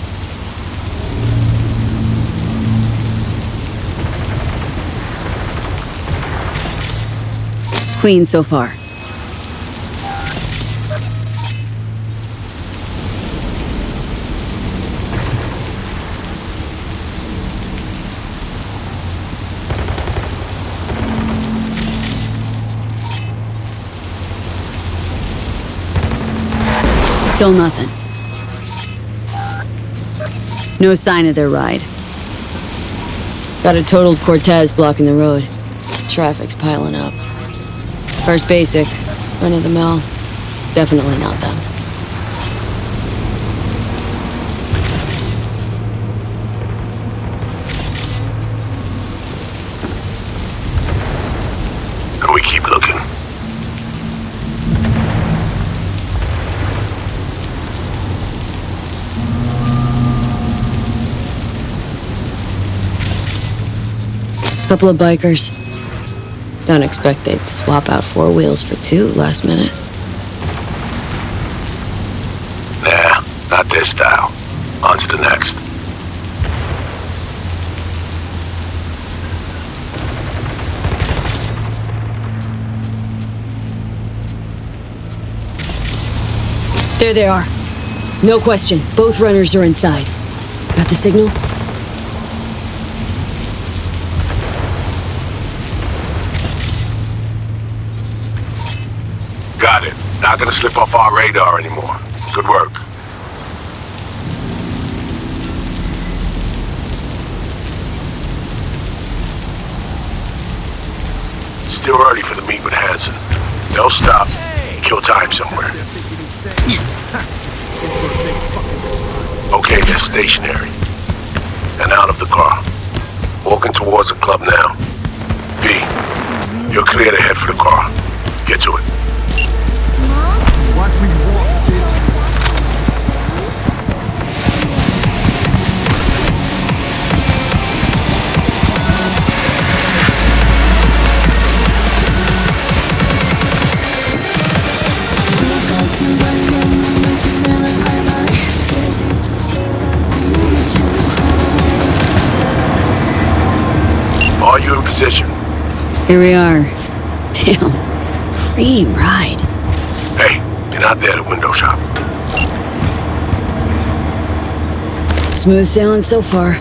Clean so far. Still nothing. No sign of their ride. Got a totaled Cortez blocking the road. Traffic's piling up. First basic, run of the mill. Definitely not them. And we keep looking. Couple of bikers. Don't expect they'd swap out 4 wheels for 2 last minute. Nah, not this style. On to the next. There they are. No question, both runners are inside. Got the signal? Got it. Not gonna slip off our radar anymore. Good work. Still early for the meet with Hansen. They'll stop, kill time somewhere. Okay, they're stationary. And out of the car. Walking towards the club now. B, you're clear to head for the car. Get to it. Watch me walk, bitch. Are you in position? Here we are. Damn. Dream ride. Hey, get out there to window shop. Smooth sailing so far.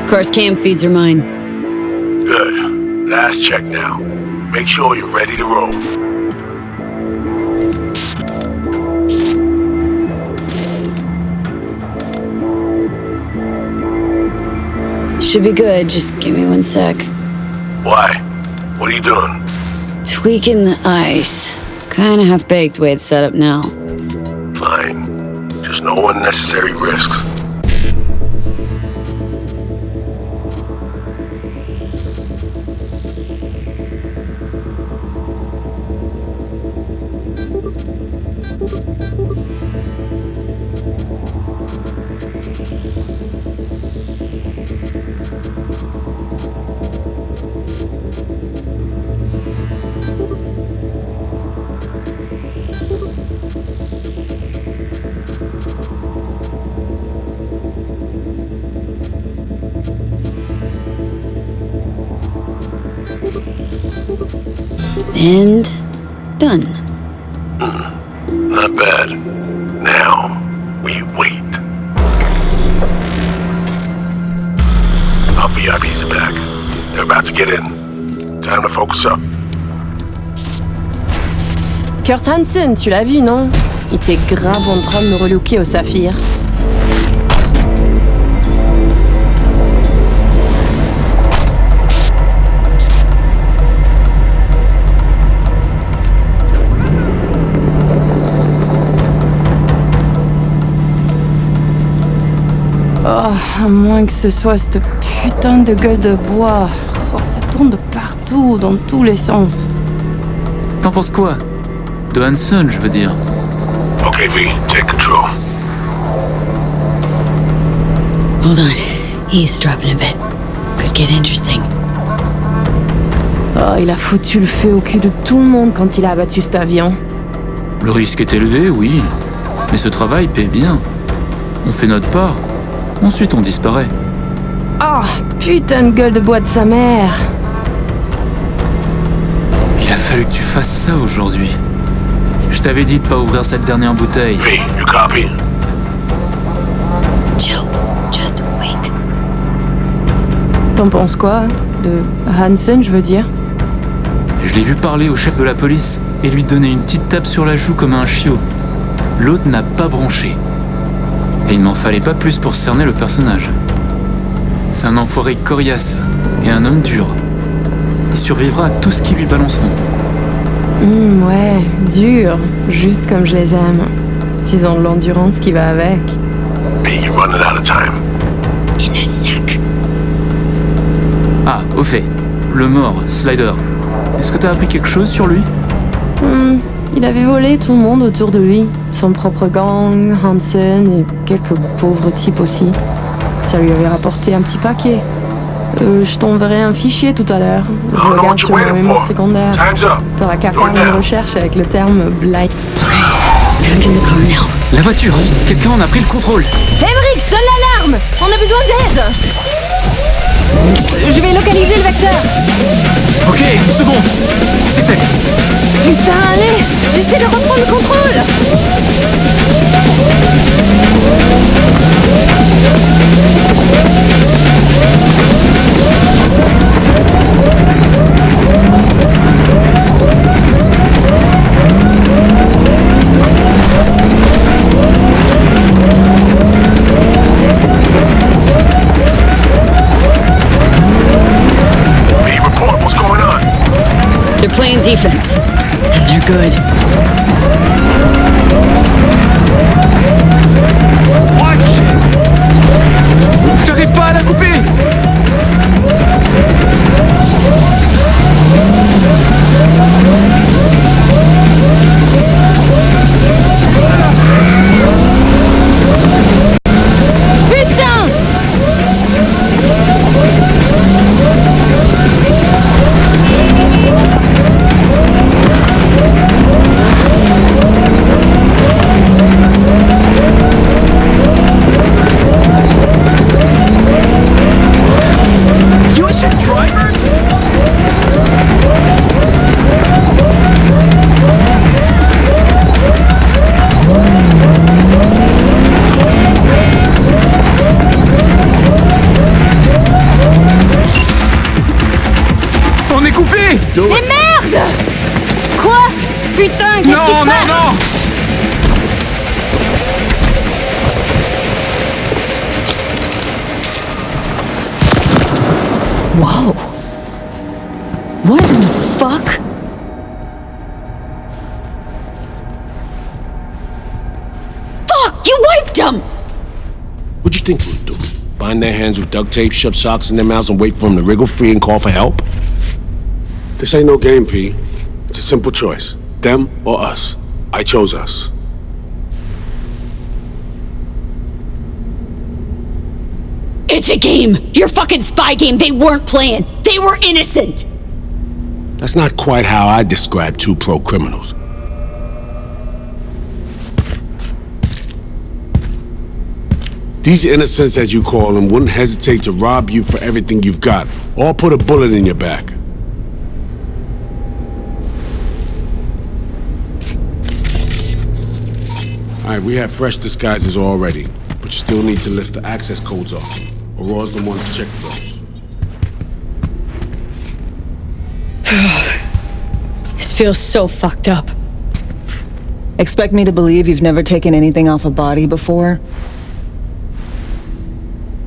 Car's cam feeds are mine. Good. Last check now. Make sure you're ready to roll. Should be good, just give me 1 sec. Why? What are you doing? Tweaking the ice. Kinda half-baked way it's set up now. Fine. Just no unnecessary risks. And done. Not bad. Now, we wait. Our VIPs are back. They're about to get in. Time to focus up. Kurt Hansen, tu l'as vu, non? Il était grave en train de me relooker au saphir. Oh, à moins que ce soit cette putain de gueule de bois. Oh, ça tourne de partout, dans tous les sens. T'en penses quoi? De Hanson, je veux dire. Okay, V, take control. Hold on. Eavesdropping a bit. Could get interesting. Oh, il a foutu le feu au cul de tout le monde quand il a abattu cet avion. Le risque est élevé, oui. Mais ce travail paie bien. On fait notre part. Ensuite, on disparaît. Oh, putain de gueule de bois de sa mère. Il a fallu que tu fasses ça aujourd'hui. Je t'avais dit de pas ouvrir cette dernière bouteille. V, you copy? Chill. Just wait. T'en penses quoi? De Hansen, je veux dire? Je l'ai vu parler au chef de la police et lui donner une petite tape sur la joue comme un chiot. L'autre n'a pas branché. Et il m'en fallait pas plus pour cerner le personnage. C'est un enfoiré coriace et un homme dur. Il survivra à tout ce qui lui balanceront. Ouais, dur. Juste comme je les aime. Ils ont de l'endurance qui va avec. V, you're running out of time. In a sec. Ah, au fait, le mort, Slider. Est-ce que t'as appris quelque chose sur lui? Il avait volé tout le monde autour de lui. Son propre gang, Hansen et quelques pauvres types aussi. Ça lui avait rapporté un petit paquet. Je t'enverrai un fichier tout à l'heure. Je le garde sur ma mémoire secondaire. T'auras qu'à faire une recherche avec le terme blind. La voiture! Quelqu'un en a pris le contrôle! Emmerich, sonne l'alarme! On a besoin d'aide! Je vais localiser le vecteur! Ok, une seconde! C'est fait! Putain, allez! J'essaie de reprendre le contrôle! V, report, what's going on? They're playing defense. And they're good. J'arrive pas à la couper! Putain! You should driver? On est coupé! Mais merde! Quoi? Putain, qu'est-ce qui se passe? Non! Whoa. What in the fuck? Fuck! You wiped them! What'd you think we'd do? Bind their hands with duct tape, shove socks in their mouths, and wait for them to wriggle free and call for help? This ain't no game, V. It's a simple choice. Them or us. I chose us. It's a game! Your fucking spy game! They weren't playing! They were innocent! That's not quite how I describe two pro-criminals. These innocents, as you call them, wouldn't hesitate to rob you for everything you've got, or put a bullet in your back. Alright, we have fresh disguises already, but you still need to lift the access codes off. Aurora's the one to check those. This feels so fucked up. Expect me to believe you've never taken anything off a body before?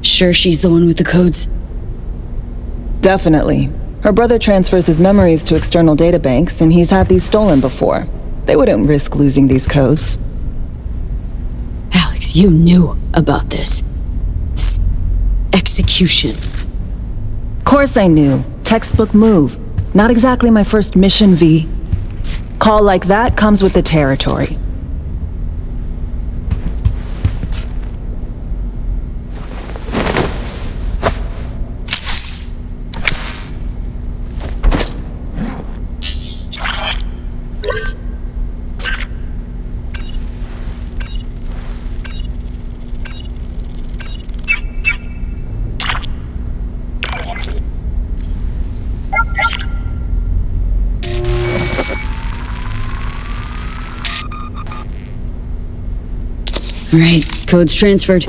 Sure she's the one with the codes? Definitely. Her brother transfers his memories to external databanks, and he's had these stolen before. They wouldn't risk losing these codes. Alex, you knew about this. Execution. Course I knew. Textbook move. Not exactly my first mission, V. Call like that comes with the territory. Right, code's transferred.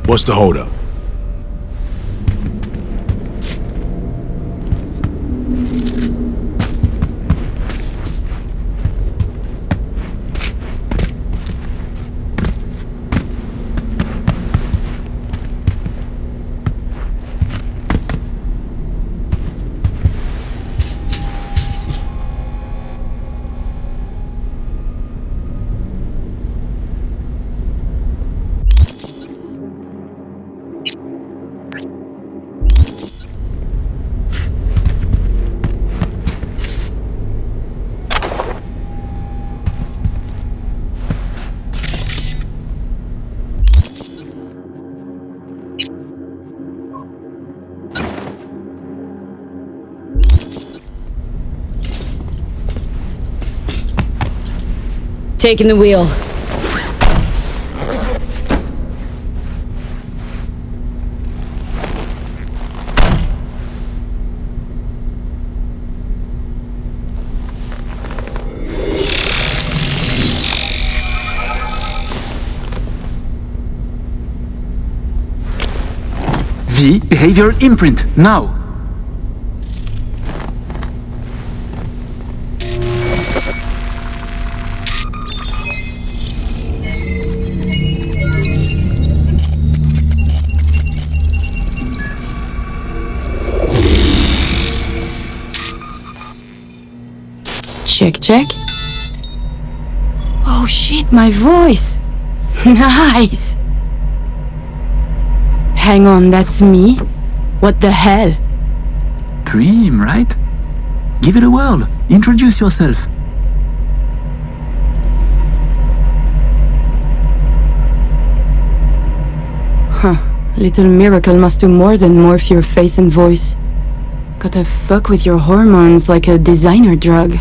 What's the holdup? Taking the wheel. V, behavior imprint, now! Check, check. Oh shit, my voice! Nice! Hang on, that's me? What the hell? Prim, right? Give it a whirl. Introduce yourself. Huh. Little Miracle must do more than morph your face and voice. Gotta fuck with your hormones like a designer drug.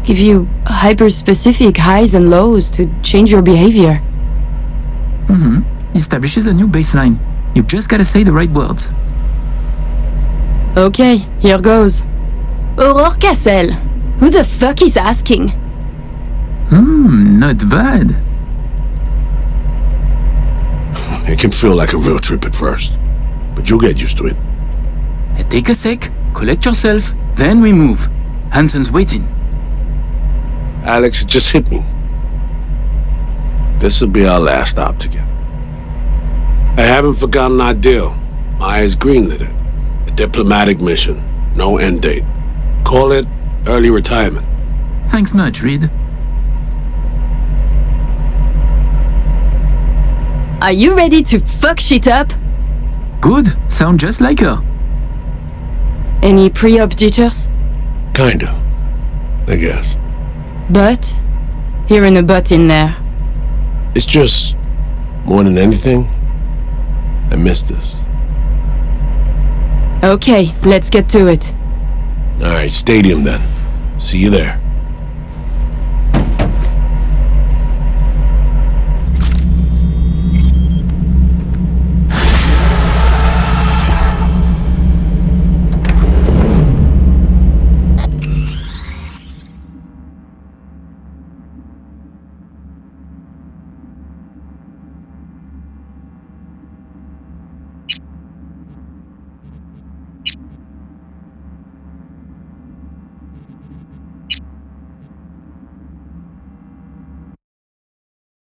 Give you hyper-specific highs and lows to change your behavior. Establishes a new baseline. You just gotta say the right words. Okay, here goes. Aurore Cassel. Who the fuck is asking? Not bad. It can feel like a real trip at first, but you'll get used to it. Take a sec, collect yourself, then we move. Hansen's waiting. Alex, it just hit me. This'll be our last stop together. I haven't forgotten our deal. Maya's greenlit it. A diplomatic mission. No end date. Call it early retirement. Thanks much, Reed. Are you ready to fuck shit up? Good. Sound just like her. Any pre-op jitters? Kinda. I guess. But? Hearing a but in there. It's just, more than anything, I miss this. Okay, let's get to it. Alright, stadium then. See you there.